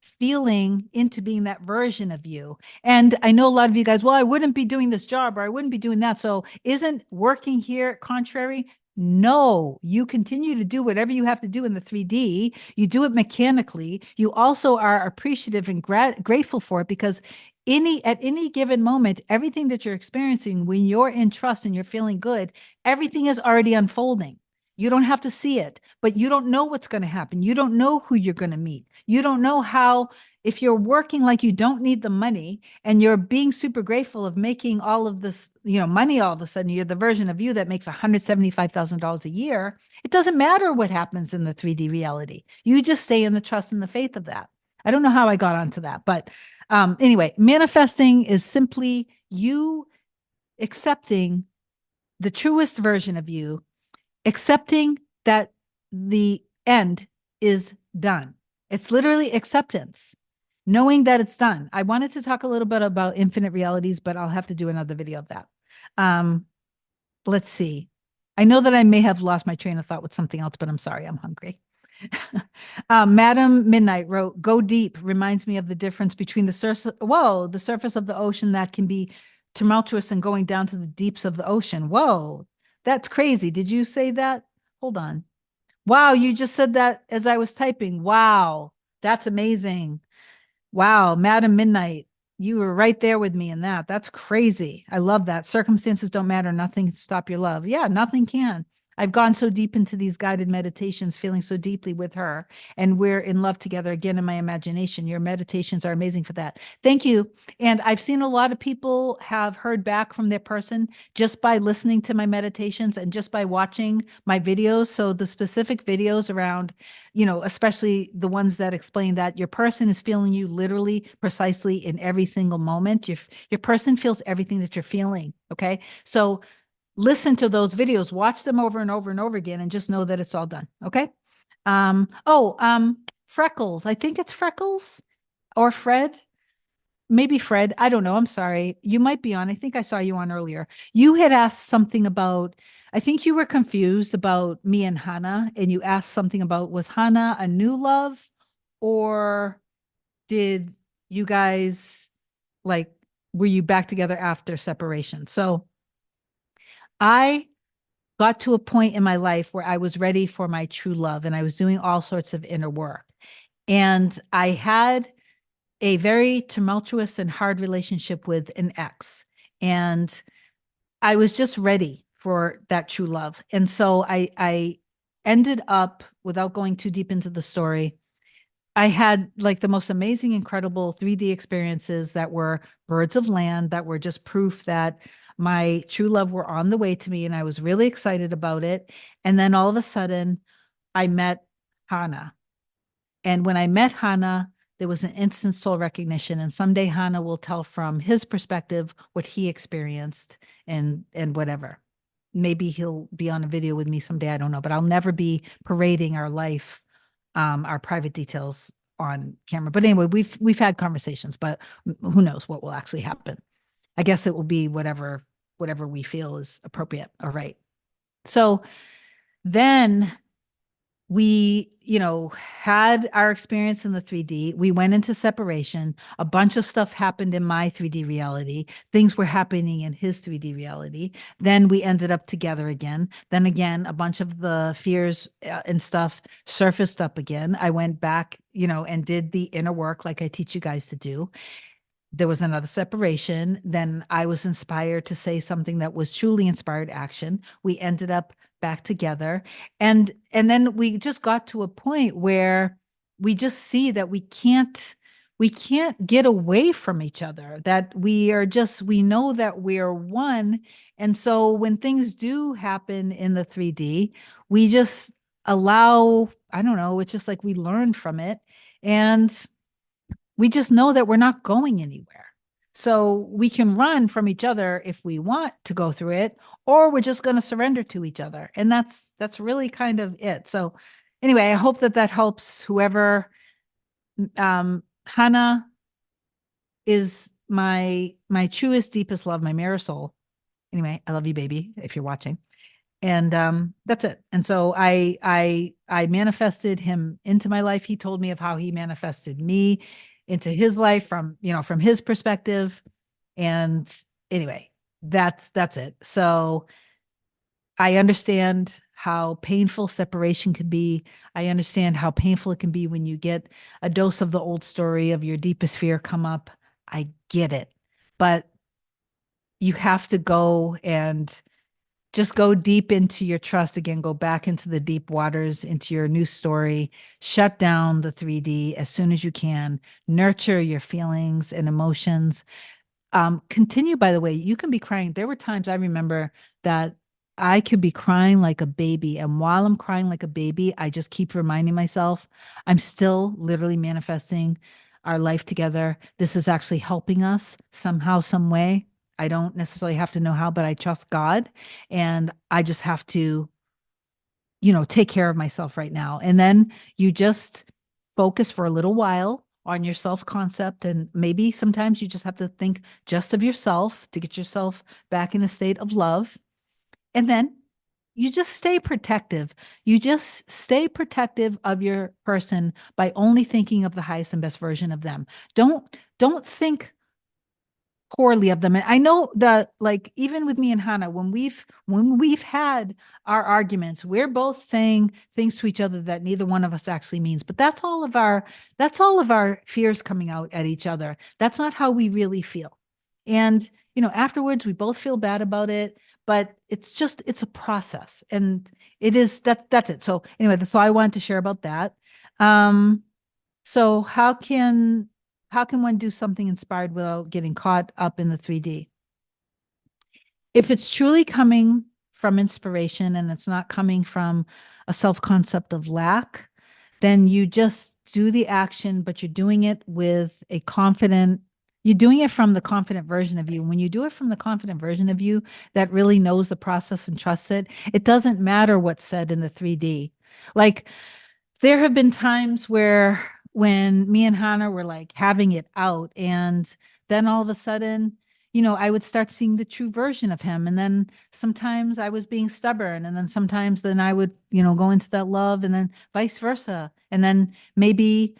feeling into being that version of you. And I know a lot of you guys, well, I wouldn't be doing this job or I wouldn't be doing that. So isn't working here contrary? No, you continue to do whatever you have to do in the 3D. You do it mechanically. You also are appreciative and grateful for it because at any given moment, everything that you're experiencing, when you're in trust and you're feeling good, everything is already unfolding. You don't have to see it, but you don't know what's going to happen. You don't know who you're going to meet. You don't know how, if you're working like you don't need the money and you're being super grateful of making all of this, money, all of a sudden you're the version of you that makes $175,000 a year. It doesn't matter what happens in the 3D reality. You just stay in the trust and the faith of that. I don't know how I got onto that, but anyway, manifesting is simply you accepting the truest version of you, accepting that the end is done. It's literally acceptance, knowing that it's done. I wanted to talk a little bit about infinite realities, but I'll have to do another video of that. Let's see. I know that I may have lost my train of thought with something else, but I'm sorry, I'm hungry. Madam Midnight wrote, "Go deep" reminds me of the difference between the surface of the ocean that can be tumultuous and going down to the deeps of the ocean. Whoa, that's crazy. Did you say that? Hold on. Wow, you just said that as I was typing. Wow, that's amazing. Wow, Madam Midnight, you were right there with me in that. That's crazy. I love that. Circumstances don't matter. Nothing can stop your love. Yeah, nothing can. I've gone so deep into these guided meditations, feeling so deeply with her, and we're in love together again in my imagination. Your meditations are amazing for that. Thank you. And I've seen a lot of people have heard back from their person just by listening to my meditations and just by watching my videos. So the specific videos around, especially the ones that explain that your person is feeling you literally precisely in every single moment. Your person feels everything that you're feeling. Okay. So listen to those videos, watch them over and over and over again, and just know that it's all done. Okay. Freckles. I think it's Freckles or Fred. Maybe Fred. I don't know. I'm sorry. You might be on. I think I saw you on earlier. You had asked something about, I think you were confused about me and Hannah, and you asked something about, was Hannah a new love, or did you guys, like, were you back together after separation? So I got to a point in my life where I was ready for my true love and I was doing all sorts of inner work. And I had a very tumultuous and hard relationship with an ex. And I was just ready for that true love. And so I ended up, without going too deep into the story, I had like the most amazing, incredible 3D experiences that were birds of land, that were just proof that my true love were on the way to me. And I was really excited about it. And then all of a sudden, I met Hannah. And when I met Hannah, there was an instant soul recognition. And someday Hannah will tell from his perspective what he experienced and whatever. Maybe he'll be on a video with me someday. I don't know, but I'll never be parading our life, our private details on camera. But anyway, we've had conversations, but who knows what will actually happen. I guess it will be whatever we feel is appropriate or right. So then we, had our experience in the 3D. We went into separation. A bunch of stuff happened in my 3D reality. Things were happening in his 3D reality. Then we ended up together again. Then again, a bunch of the fears and stuff surfaced up again. I went back, and did the inner work like I teach you guys to do. There was another separation. Then I was inspired to say something that was truly inspired action. We ended up back together. And then we just got to a point where we just see that we can't get away from each other, that we know that we're one. And so when things do happen in the 3D, we just allow, I don't know, it's just like we learn from it. And we just know that we're not going anywhere. So we can run from each other if we want to go through it, or we're just going to surrender to each other. And that's really kind of it. So anyway, I hope that that helps whoever. Hannah is my truest, deepest love, my mirror soul. Anyway, I love you, baby, if you're watching. And that's it. And so I manifested him into my life. He told me of how he manifested me into his life from, from his perspective. And anyway, that's it. So I understand how painful separation can be. I understand how painful it can be when you get a dose of the old story of your deepest fear come up. I get it. But you have to go and just go deep into your trust again, go back into the deep waters, into your new story, shut down the 3D as soon as you can, nurture your feelings and emotions. Continue, by the way, you can be crying. There were times I remember that I could be crying like a baby. And while I'm crying like a baby, I just keep reminding myself I'm still literally manifesting our life together. This is actually helping us somehow, some way. I don't necessarily have to know how, but I trust God. And I just have to, take care of myself right now. And then you just focus for a little while on your self concept. And maybe sometimes you just have to think just of yourself to get yourself back in a state of love. And then you just stay protective. You just stay protective of your person by only thinking of the highest and best version of them. Don't think poorly of them. And I know that, like, even with me and Hannah, when we've had our arguments, we're both saying things to each other that neither one of us actually means. But that's all of our fears coming out at each other. That's not how we really feel. And afterwards we both feel bad about it, but it's a process. And that's it. So anyway, that's all I wanted to share about that. So how can one do something inspired without getting caught up in the 3D? If it's truly coming from inspiration and it's not coming from a self-concept of lack, then you just do the action, but you're doing it from the confident version of you. When you do it from the confident version of you that really knows the process and trusts it, it doesn't matter what's said in the 3D. Like, there have been times where when me and Hannah were like having it out, and then all of a sudden, I would start seeing the true version of him. And then sometimes I was being stubborn, and then sometimes then I would, go into that love, and then vice versa. And then maybe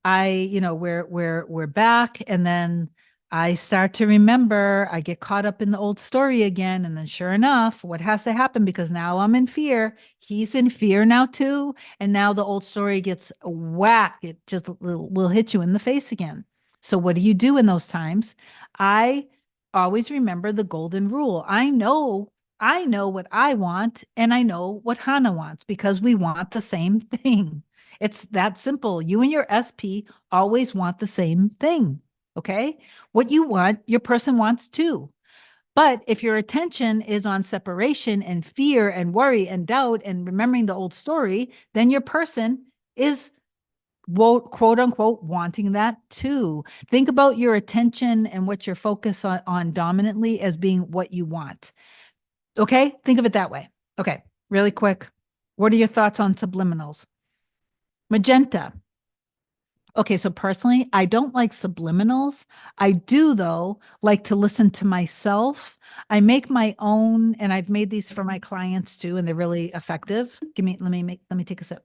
we're back, and then I start to remember, I get caught up in the old story again. And then sure enough, what has to happen? Because now I'm in fear. He's in fear now too. And now the old story gets whacked. It just will hit you in the face again. So what do you do in those times? I always remember the golden rule. I know what I want, and I know what Hannah wants, because we want the same thing. It's that simple. You and your SP always want the same thing. Okay. What you want, your person wants too. But if your attention is on separation and fear and worry and doubt and remembering the old story, then your person is quote unquote wanting that too. Think about your attention and what you're focused on dominantly as being what you want. Okay. Think of it that way. Okay. Really quick. What are your thoughts on subliminals? Magenta. Okay, so personally, I don't like subliminals. I do, though, like to listen to myself. I make my own, and I've made these for my clients too, and they're really effective. Let me take a sip.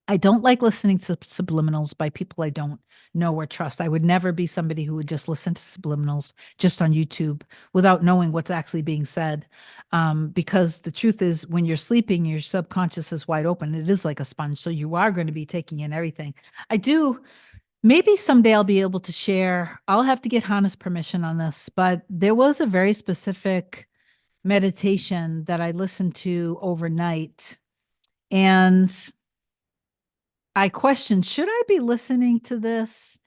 I don't like listening to subliminals by people I don't know or trust. I would never be somebody who would just listen to subliminals just on YouTube without knowing what's actually being said. Because the truth is, when you're sleeping, your subconscious is wide open. It is like a sponge. So you are going to be taking in everything. I do. Maybe someday I'll be able to share. I'll have to get Hannah's permission on this, but there was a very specific meditation that I listened to overnight. And I questioned, should I be listening to this?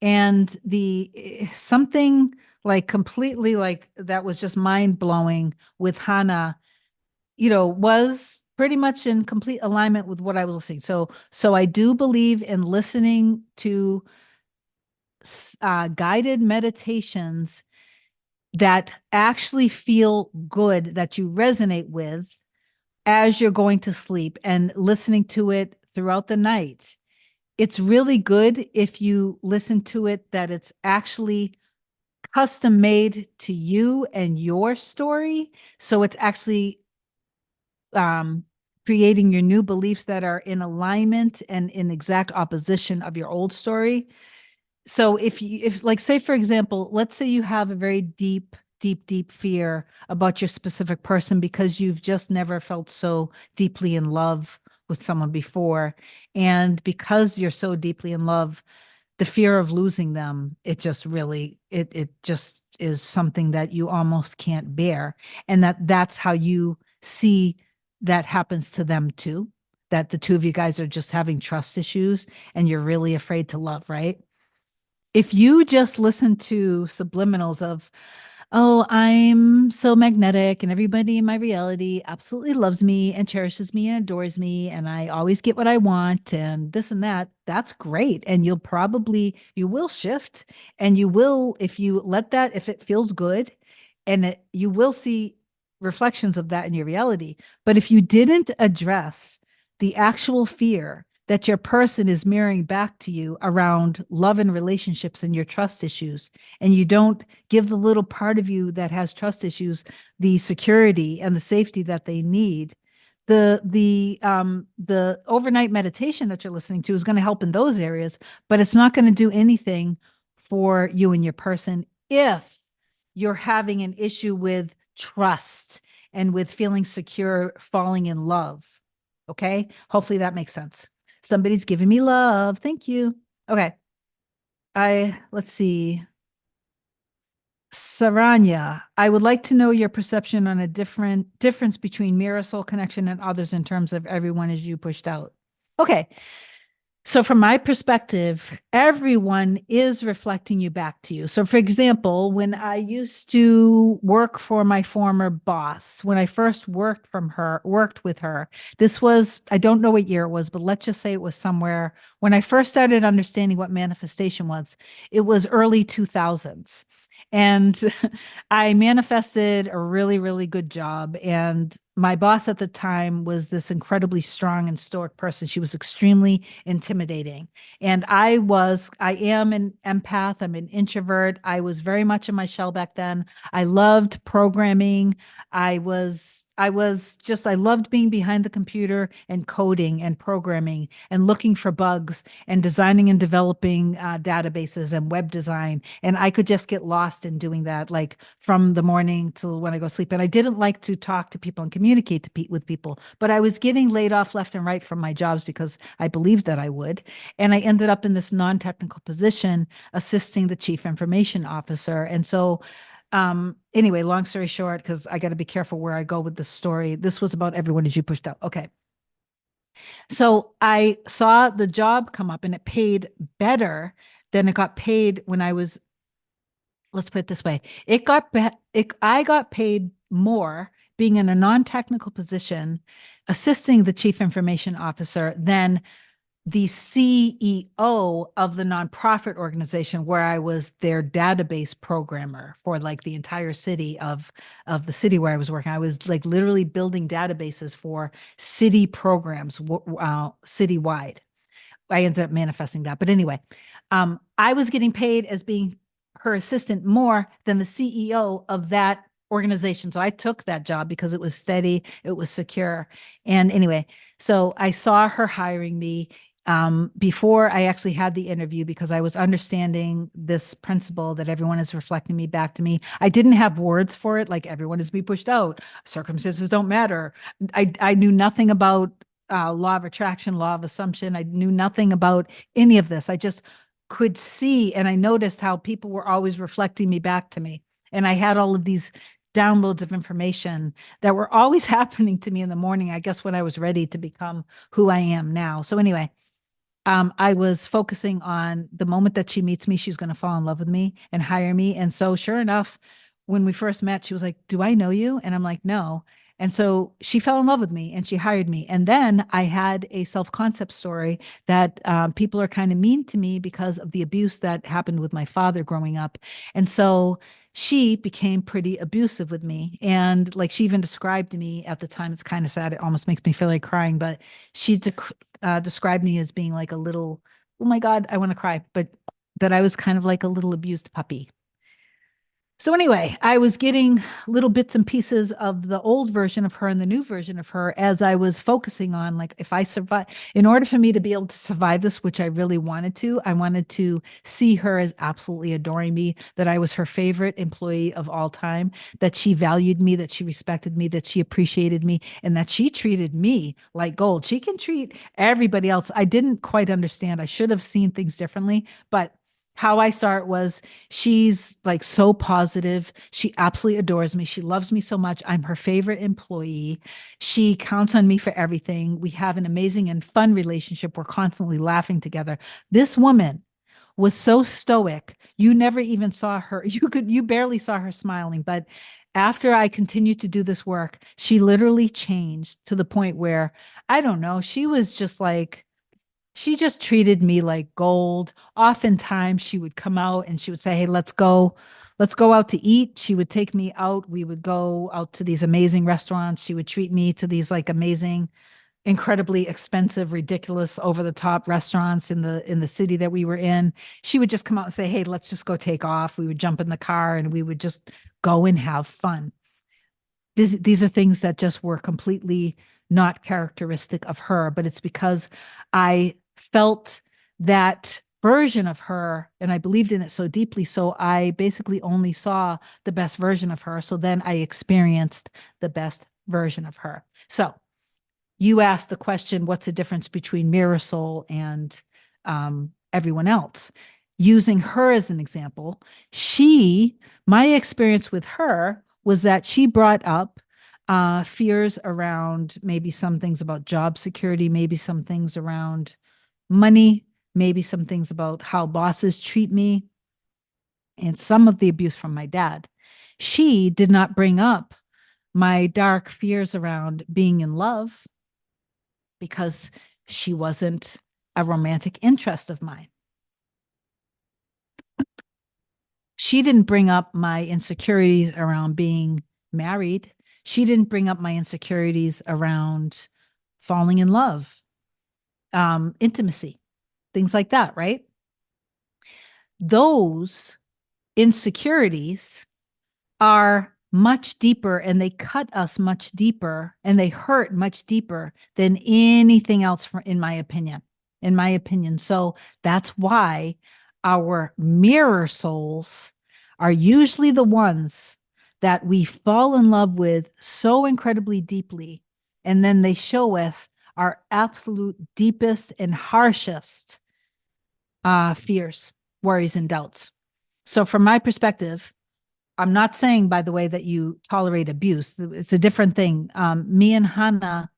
And the something like completely like that was just mind blowing with Hannah, was pretty much in complete alignment with what I was listening. So I do believe in listening to guided meditations that actually feel good, that you resonate with as you're going to sleep and listening to it throughout the night. It's really good if you listen to it that it's actually custom made to you and your story. So it's actually um, creating your new beliefs that are in alignment and in exact opposition of your old story. So if like, say, for example, let's say you have a very deep fear about your specific person because you've just never felt so deeply in love with someone before. And because you're so deeply in love, the fear of losing them, it just really, it just is something that you almost can't bear. And that's how you see that happens to them too, that the two of you guys are just having trust issues and you're really afraid to love, right? If you just listen to subliminals of, oh, I'm so magnetic and everybody in my reality absolutely loves me and cherishes me and adores me, and I always get what I want and this and that, that's great. And you will shift, and you will, if you let that, if it feels good, and you will see reflections of that in your reality. But if you didn't address the actual fear that your person is mirroring back to you around love and relationships and your trust issues, and you don't give the little part of you that has trust issues the security and the safety that they need, the overnight meditation that you're listening to is going to help in those areas, but it's not going to do anything for you and your person if you're having an issue with trust and with feeling secure, falling in love. Okay, hopefully that makes sense. Somebody's giving me love. Thank you. Okay. Let's see. Saranya, I would like to know your perception on a difference between mirror soul connection and others in terms of everyone as you pushed out. Okay. So, from my perspective, everyone is reflecting you back to you. So, for example, when I used to work for my former boss, when I first worked with her, this was, I don't know what year it was, but let's just say it was somewhere when I first started understanding what manifestation was, it was early 2000s. And I manifested a really, really good job. And my boss at the time was this incredibly strong and stoic person. She was extremely intimidating. And I am an empath. I'm an introvert. I was very much in my shell back then. I loved programming. I loved being behind the computer and coding and programming and looking for bugs and designing and developing databases and web design. And I could just get lost in doing that, like from the morning till when I go sleep. And I didn't like to talk to people and communicate with people, but I was getting laid off left and right from my jobs because I believed that I would. And I ended up in this non-technical position assisting the chief information officer. And so anyway, long story short, because I got to be careful where I go with this story. This was about everyone as you pushed out. Okay. So I saw the job come up and it paid better than it got paid when I was, let's put it this way. I got paid more being in a non-technical position, assisting the chief information officer than the CEO of the nonprofit organization where I was their database programmer for like the entire city of the city where I was working. I was like literally building databases for city programs citywide. I ended up manifesting that. But anyway, I was getting paid as being her assistant more than the CEO of that organization. So I took that job because it was steady, it was secure. And anyway, so I saw her hiring me before I actually had the interview because I was understanding this principle that everyone is reflecting me back to me. I didn't have words for it, like everyone is being pushed out. Circumstances don't matter. I knew nothing about law of attraction, law of assumption. I knew nothing about any of this. I just could see and I noticed how people were always reflecting me back to me. And I had all of these downloads of information that were always happening to me in the morning, I guess when I was ready to become who I am now. So anyway, I was focusing on the moment that she meets me, she's going to fall in love with me and hire me. And so, sure enough, when we first met, she was like, "Do I know you?" And I'm like, "No." And so she fell in love with me and she hired me. And then I had a self concept story that people are kind of mean to me because of the abuse that happened with my father growing up. And so she became pretty abusive with me. And like she even described me at the time, it's kind of sad. It almost makes me feel like crying, but described me as being like a little, oh my God, I want to cry, but that I was kind of like a little abused puppy. So anyway, I was getting little bits and pieces of the old version of her and the new version of her as I was focusing on like if I survive, in order for me to be able to survive this, which I really wanted to, I wanted to see her as absolutely adoring me, that I was her favorite employee of all time, that she valued me, that she respected me, that she appreciated me, and that she treated me like gold. She can treat everybody else. I didn't quite understand. I should have seen things differently, but how I saw it was she's like so positive. She absolutely adores me. She loves me so much. I'm her favorite employee. She counts on me for everything. We have an amazing and fun relationship. We're constantly laughing together. This woman was so stoic. You never even saw her. You barely saw her smiling. But after I continued to do this work, she literally changed to the point where I don't know, she was just like, she just treated me like gold. Oftentimes she would come out and she would say, "Hey, let's go out to eat." She would take me out. We would go out to these amazing restaurants. She would treat me to these like amazing, incredibly expensive, ridiculous, over the top restaurants in the city that we were in. She would just come out and say, "Hey, let's just go take off." We would jump in the car and we would just go and have fun. These are things that just were completely not characteristic of her, but it's because I felt that version of her and I believed in it so deeply. So I basically only saw the best version of her. So then I experienced the best version of her. So you asked the question, what's the difference between Mirror Soul and everyone else? Using her as an example, my experience with her was that she brought up fears around maybe some things about job security, maybe some things around money, maybe some things about how bosses treat me, and some of the abuse from my dad. She did not bring up my dark fears around being in love because she wasn't a romantic interest of mine. She didn't bring up my insecurities around being married. She didn't bring up my insecurities around falling in love, intimacy, things like that, right? Those insecurities are much deeper and they cut us much deeper and they hurt much deeper than anything else in my opinion. In my opinion. So that's why our mirror souls are usually the ones that we fall in love with so incredibly deeply. And then they show us our absolute deepest and harshest fears, worries, and doubts. So, from my perspective, I'm not saying, by the way, that you tolerate abuse. It's a different thing. Me and Hannah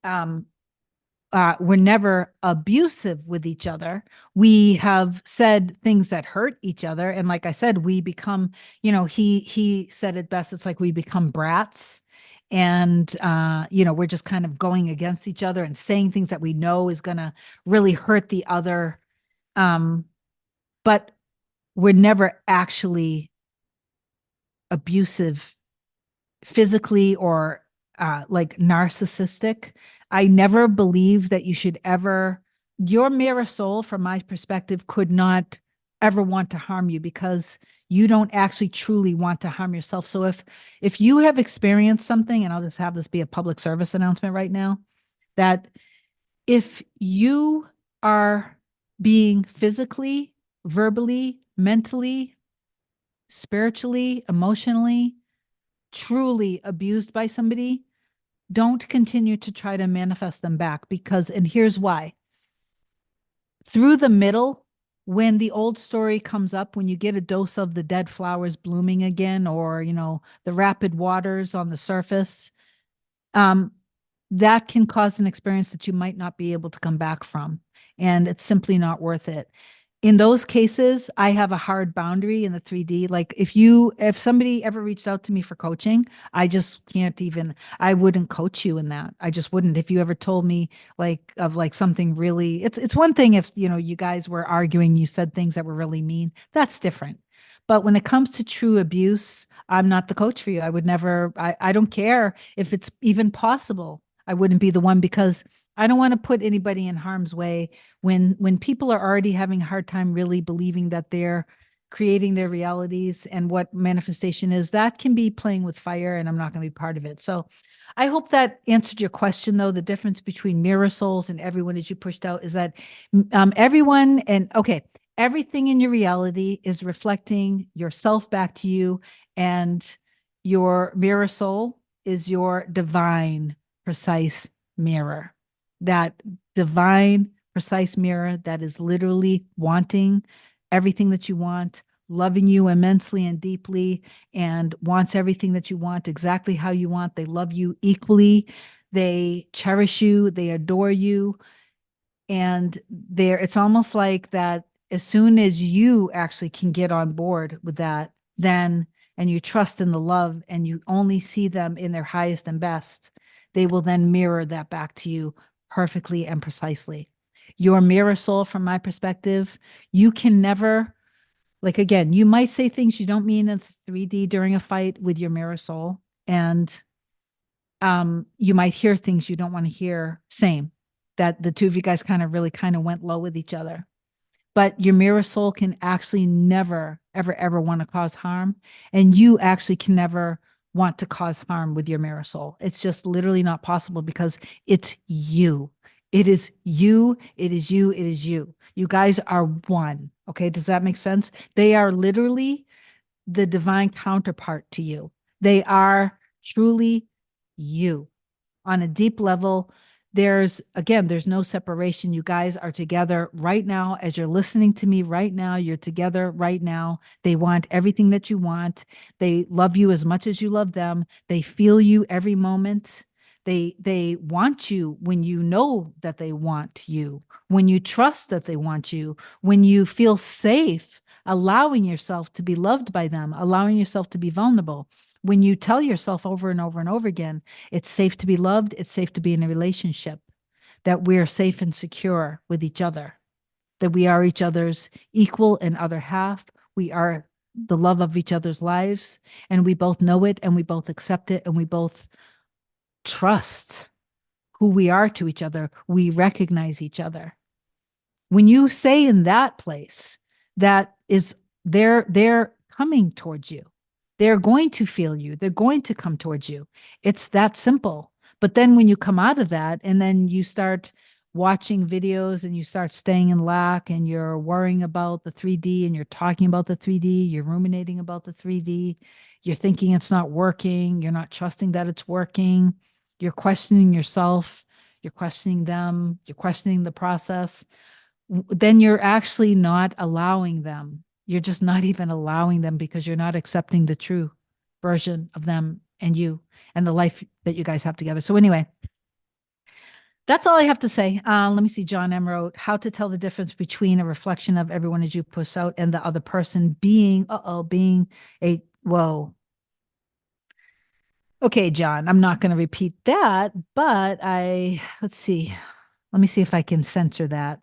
um, were never abusive with each other. We have said things that hurt each other, and like I said, we become. He said it best. It's like we become brats, and we're just kind of going against each other and saying things that we know is going to really hurt the other. Um, but we're never actually abusive physically or like narcissistic. I never believe that you should ever, your mirror soul, from my perspective, could not ever want to harm you because you don't actually truly want to harm yourself. So if you have experienced something, and I'll just have this be a public service announcement right now, that if you are being physically, verbally, mentally, spiritually, emotionally, truly abused by somebody, don't continue to try to manifest them back because, and here's why. Through the middle, when the old story comes up, when you get a dose of the dead flowers blooming again, or, the rapid waters on the surface, um, that can cause an experience that you might not be able to come back from. And it's simply not worth it. In those cases, I have a hard boundary in the 3D. Like if somebody ever reached out to me for coaching, I just can't even, I wouldn't coach you in that. I just wouldn't. If you ever told me like something really, it's one thing if, you guys were arguing, you said things that were really mean. That's different. But when it comes to true abuse, I'm not the coach for you. I would never, I don't care if it's even possible. I wouldn't be the one because I don't want to put anybody in harm's way when people are already having a hard time really believing that they're creating their realities and what manifestation is. That can be playing with fire, and I'm not going to be part of it. So I hope that answered your question, though. The difference between mirror souls and everyone as you pushed out is that everyone and okay, everything in your reality is reflecting yourself back to you, and your mirror soul is your divine, precise mirror. That divine, precise mirror that is literally wanting everything that you want, loving you immensely and deeply, and wants everything that you want exactly how you want. They love you equally. They cherish you. They adore you. And it's almost like that as soon as you actually can get on board with that, then, and you trust in the love and you only see them in their highest and best, they will then mirror that back to you perfectly and precisely. Your mirror soul, from my perspective, you can never, like, again, you might say things you don't mean in 3D during a fight with your mirror soul. And you might hear things you don't want to hear. Same, that the two of you guys really kind of went low with each other. But your mirror soul can actually never, ever, ever want to cause harm. And you actually can never want to cause harm with your mirror soul. It's just literally not possible because it's you. It is you. It is you. It is you. You guys are one. Okay. Does that make sense? They are literally the divine counterpart to you. They are truly you on a deep level. There's no separation. You guys are together right now. As you're listening to me right now, you're together right now. They want everything that you want. They love you as much as you love them. They feel you every moment. They want you when you know that they want you, when you trust that they want you, when you feel safe allowing yourself to be loved by them, allowing yourself to be vulnerable. When you tell yourself over and over and over again, it's safe to be loved, it's safe to be in a relationship, that we're safe and secure with each other, that we are each other's equal and other half. We are the love of each other's lives, and we both know it, and we both accept it, and we both trust who we are to each other. We recognize each other. When you say in that place, that is, they're coming towards you. They're going to feel you. They're going to come towards you. It's that simple. But then when you come out of that and then you start watching videos and you start staying in lack and you're worrying about the 3D and you're talking about the 3D, you're ruminating about the 3D, you're thinking it's not working, you're not trusting that it's working, you're questioning yourself, you're questioning them, you're questioning the process, then you're actually not allowing them. You're just not even allowing them because you're not accepting the true version of them and you and the life that you guys have together. So anyway, that's all I have to say. Let me see. John M. wrote, how to tell the difference between a reflection of everyone as you push out and the other person being whoa. Okay, John, I'm not going to repeat that, but let's see. Let me see if I can censor that.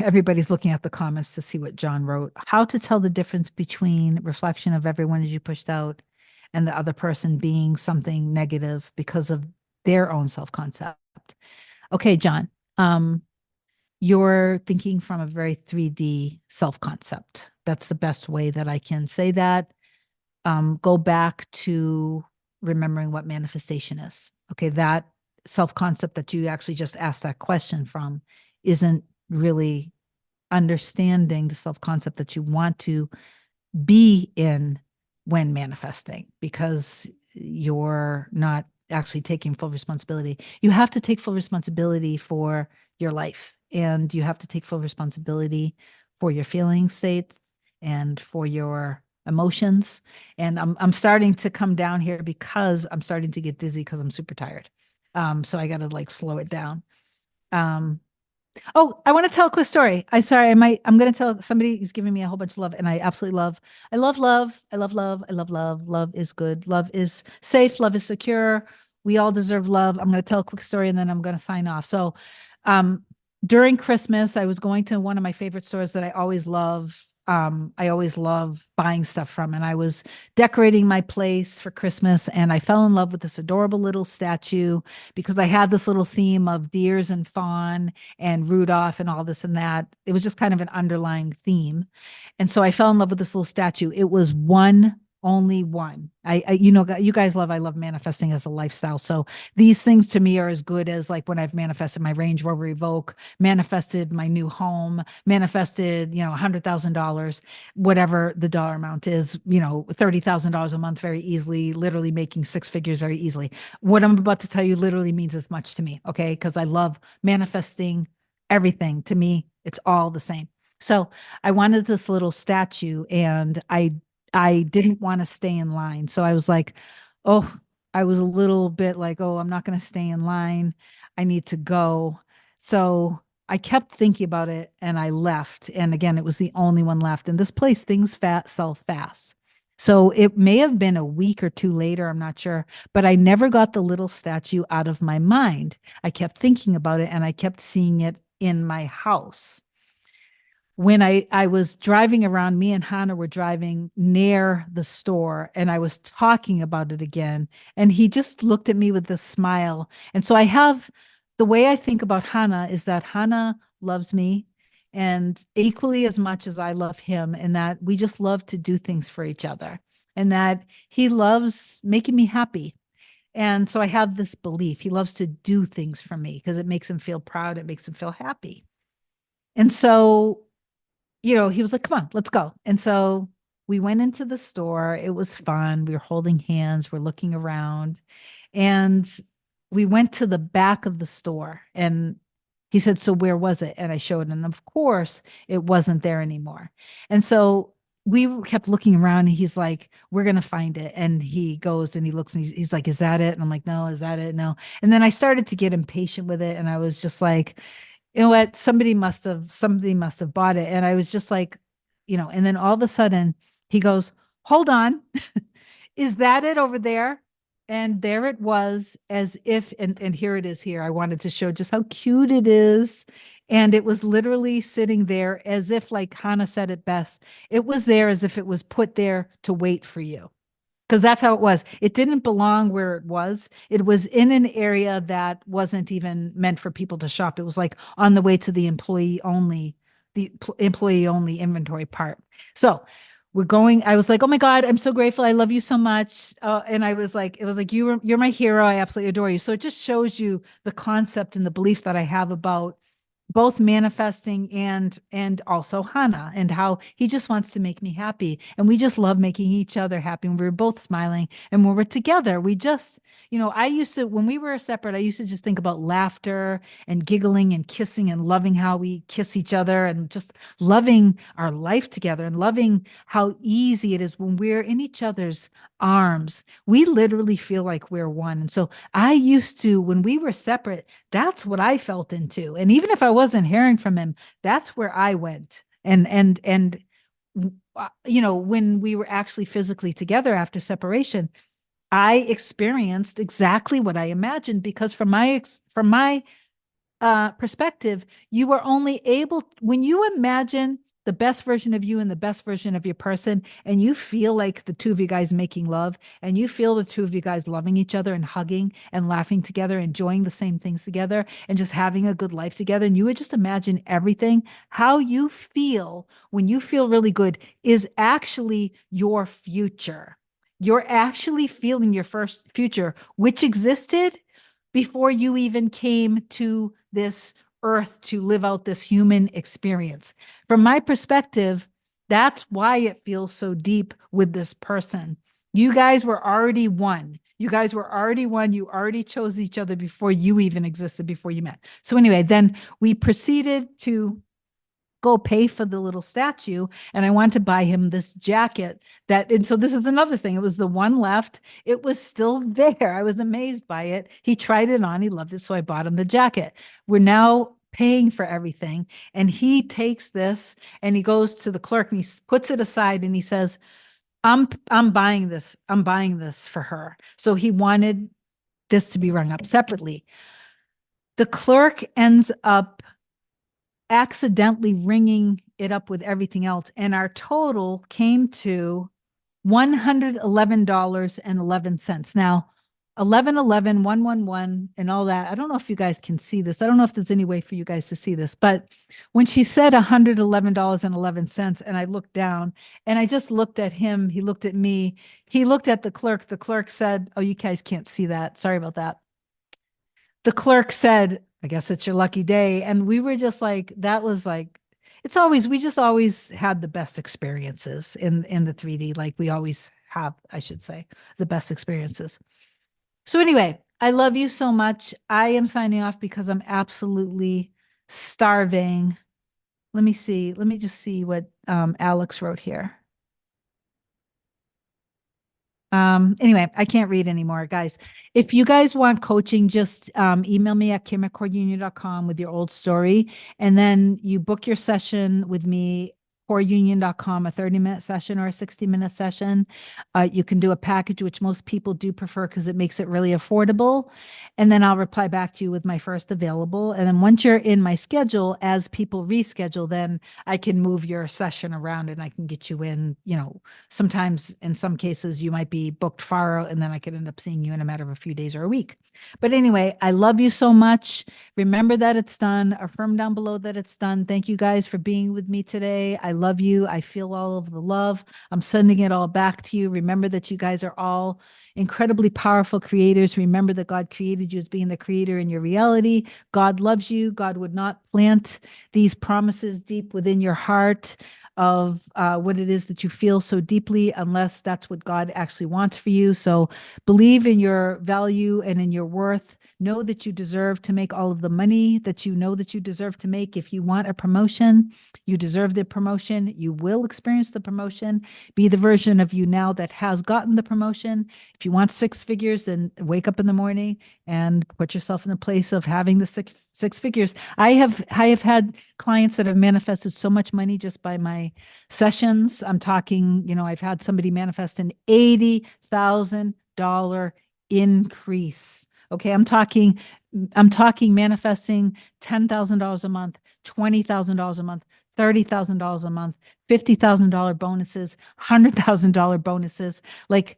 Everybody's looking at the comments to see what John wrote. How to tell the difference between reflection of everyone as you pushed out and the other person being something negative because of their own self-concept. Okay, John, you're thinking from a very 3D self-concept. That's the best way that I can say that. Go back to remembering what manifestation is. Okay, that self-concept that you actually just asked that question from isn't really understanding the self-concept that you want to be in when manifesting, because you're not actually taking full responsibility. You have to take full responsibility for your life, and you have to take full responsibility for your feeling state and for your emotions. And I'm starting to come down here because I'm starting to get dizzy because I'm super tired. So I got to like slow it down. Um, Oh, I want to tell a quick story. I'm going to tell somebody who's giving me a whole bunch of love, and I absolutely love. I love love. I love love. I love love. Love is good. Love is safe. Love is secure. We all deserve love. I'm going to tell a quick story and then I'm going to sign off. So, um, during Christmas, I was going to one of my favorite stores that I always love. I always love buying stuff from, and I was decorating my place for Christmas, and I fell in love with this adorable little statue because I had this little theme of deers and fawn and Rudolph and all this and that. It was just kind of an underlying theme. And so I fell in love with this little statue. It was one, only one. You know, you guys love, I love manifesting as a lifestyle. So these things to me are as good as like when I've manifested my Range Rover Evoque, manifested my new home, manifested, $100,000, whatever the dollar amount is, $30,000 a month very easily, literally making six figures very easily. What I'm about to tell you literally means as much to me. Okay. Because I love manifesting everything. To me, it's all the same. So I wanted this little statue, and I didn't want to stay in line. So I was like, oh, I was a little bit like, oh, I'm not going to stay in line. I need to go. So I kept thinking about it and I left. And again, it was the only one left. And this place, things sell fast. So it may have been a week or two later, I'm not sure, but I never got the little statue out of my mind. I kept thinking about it and I kept seeing it in my house. When I was driving around, me and Hannah were driving near the store, and I was talking about it again. And he just looked at me with this smile. And so I have the way I think about Hannah is that Hannah loves me and equally as much as I love him, and that we just love to do things for each other, and that he loves making me happy. And so I have this belief he loves to do things for me because it makes him feel proud, it makes him feel happy. And so he was like, come on, let's go. And so we went into the store. It was fun. We were holding hands, we're looking around, and we went to the back of the store. And he said, so where was it? And I showed, and of course, it wasn't there anymore. And so we kept looking around, and he's like, we're going to find it. And he goes and he looks and he's like, is that it? And I'm like, no, is that it? No. And then I started to get impatient with it. And I was just like, you know what, somebody must have bought it. And I was just like, and then all of a sudden he goes, hold on, is that it over there? And there it was, as if, and here it is here. I wanted to show just how cute it is. And it was literally sitting there as if, like Hannah said it best, it was there as if it was put there to wait for you, because that's how it was. It didn't belong where it was. It was in an area that wasn't even meant for people to shop. It was like on the way to the employee only inventory part. So we're going. I was like, oh my God, I'm so grateful. I love you so much. And I was like, it was like, you're my hero. I absolutely adore you. So it just shows you the concept and the belief that I have about both manifesting and also Hana, and how he just wants to make me happy. And we just love making each other happy. And we were both smiling. And when we're together, we just, I used to, when we were separate, I used to just think about laughter and giggling and kissing and loving how we kiss each other and just loving our life together and loving how easy it is when we're in each other's arms. We literally feel like we're one. And so I used to, when we were separate, that's what I felt into. And even if I wasn't hearing from him, that's where I went. And when we were actually physically together after separation, I experienced exactly what I imagined, because from my perspective, you are only able, when you imagine the best version of you and the best version of your person, and you feel like the two of you guys making love, and you feel the two of you guys loving each other and hugging and laughing together, enjoying the same things together, and just having a good life together. And you would just imagine everything. How you feel when you feel really good is actually your future. You're actually feeling your first future, which existed before you even came to this earth to live out this human experience. From my perspective, that's why it feels so deep with this person. You guys were already one. You guys were already one. You already chose each other before you even existed, before you met. So anyway, then we proceeded to go pay for the little statue. And I wanted to buy him this jacket and so this is another thing. It was the one left. It was still there. I was amazed by it. He tried it on. He loved it. So I bought him the jacket. We're now paying for everything. And he takes this and he goes to the clerk and he puts it aside and he says, I'm buying this. I'm buying this for her. So he wanted this to be rung up separately. The clerk ends up accidentally ringing it up with everything else. And our total came to $111.11. Now, 1111, 111, and all that. I don't know if you guys can see this. I don't know if there's any way for you guys to see this, but when she said $111.11, and I looked down and I just looked at him, he looked at me, he looked at the clerk. The clerk said, "Oh, you guys can't see that. Sorry about that." The clerk said, "I guess it's your lucky day." And we were just like, that was like, we just always had the best experiences in the 3D. Like we always have, I should say, the best experiences. So anyway, I love you so much. I am signing off because I'm absolutely starving. Let me see. Let me just see what Alex wrote here. Anyway, I can't read anymore, guys. If you guys want coaching, just email me at kim@coreunion.com with your old story. And then you book your session with me, coreunion.com, a 30-minute session or a 60-minute session. You can do a package, which most people do prefer because it makes it really affordable. And then I'll reply back to you with my first available. And then once you're in my schedule, as people reschedule, then I can move your session around and I can get you in, sometimes in some cases you might be booked far out and then I could end up seeing you in a matter of a few days or a week. But anyway, I love you so much. Remember that it's done. Affirm down below that it's done. Thank you guys for being with me today. I love you. I feel all of the love. I'm sending it all back to you. Remember that you guys are all incredibly powerful creators. Remember that God created you as being the creator in your reality. God loves you. God would not plant these promises deep within your heart of what it is that you feel so deeply unless that's what God actually wants for you. So believe in your value and in your worth. Know that you deserve to make all of the money that you know that you deserve to make. If you want a promotion, you deserve the promotion. You will experience the promotion. Be the version of you now that has gotten the promotion. If you want six figures, then wake up in the morning and put yourself in the place of having the six figures. I have had clients that have manifested so much money just by my sessions. I'm talking, I've had somebody manifest an $80,000 increase. Okay, I'm talking manifesting $10,000 a month, $20,000 a month, $30,000 a month, $50,000 bonuses, $100,000 bonuses. Like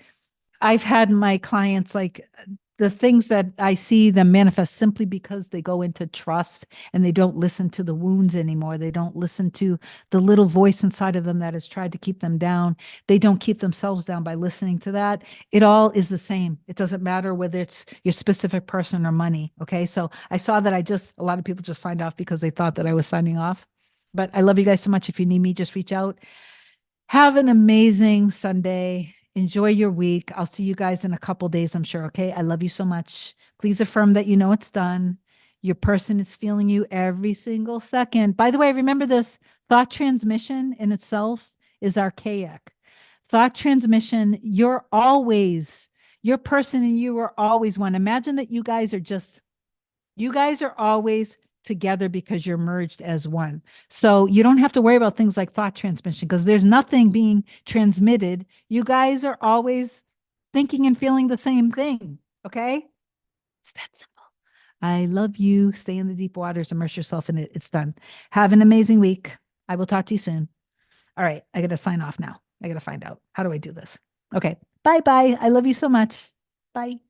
I've had my clients, like the things that I see them manifest simply because they go into trust and they don't listen to the wounds anymore. They don't listen to the little voice inside of them that has tried to keep them down. They don't keep themselves down by listening to that. It all is the same. It doesn't matter whether it's your specific person or money. Okay. So I saw that a lot of people just signed off because they thought that I was signing off. But I love you guys so much. If you need me, just reach out. Have an amazing Sunday. Enjoy your week. I'll see you guys in a couple days, I'm sure. Okay. I love you so much. Please affirm that you know it's done. Your person is feeling you every single second. By the way, remember this: thought transmission in itself is archaic. Thought transmission, your person and you are always one. Imagine that you guys are always together because you're merged as one. So you don't have to worry about things like thought transmission because there's nothing being transmitted. You guys are always thinking and feeling the same thing. Okay. It's that simple. I love you. Stay in the deep waters, immerse yourself in it. It's done. Have an amazing week. I will talk to you soon. All right. I got to sign off now. I got to find out. How do I do this? Okay. Bye bye. I love you so much. Bye.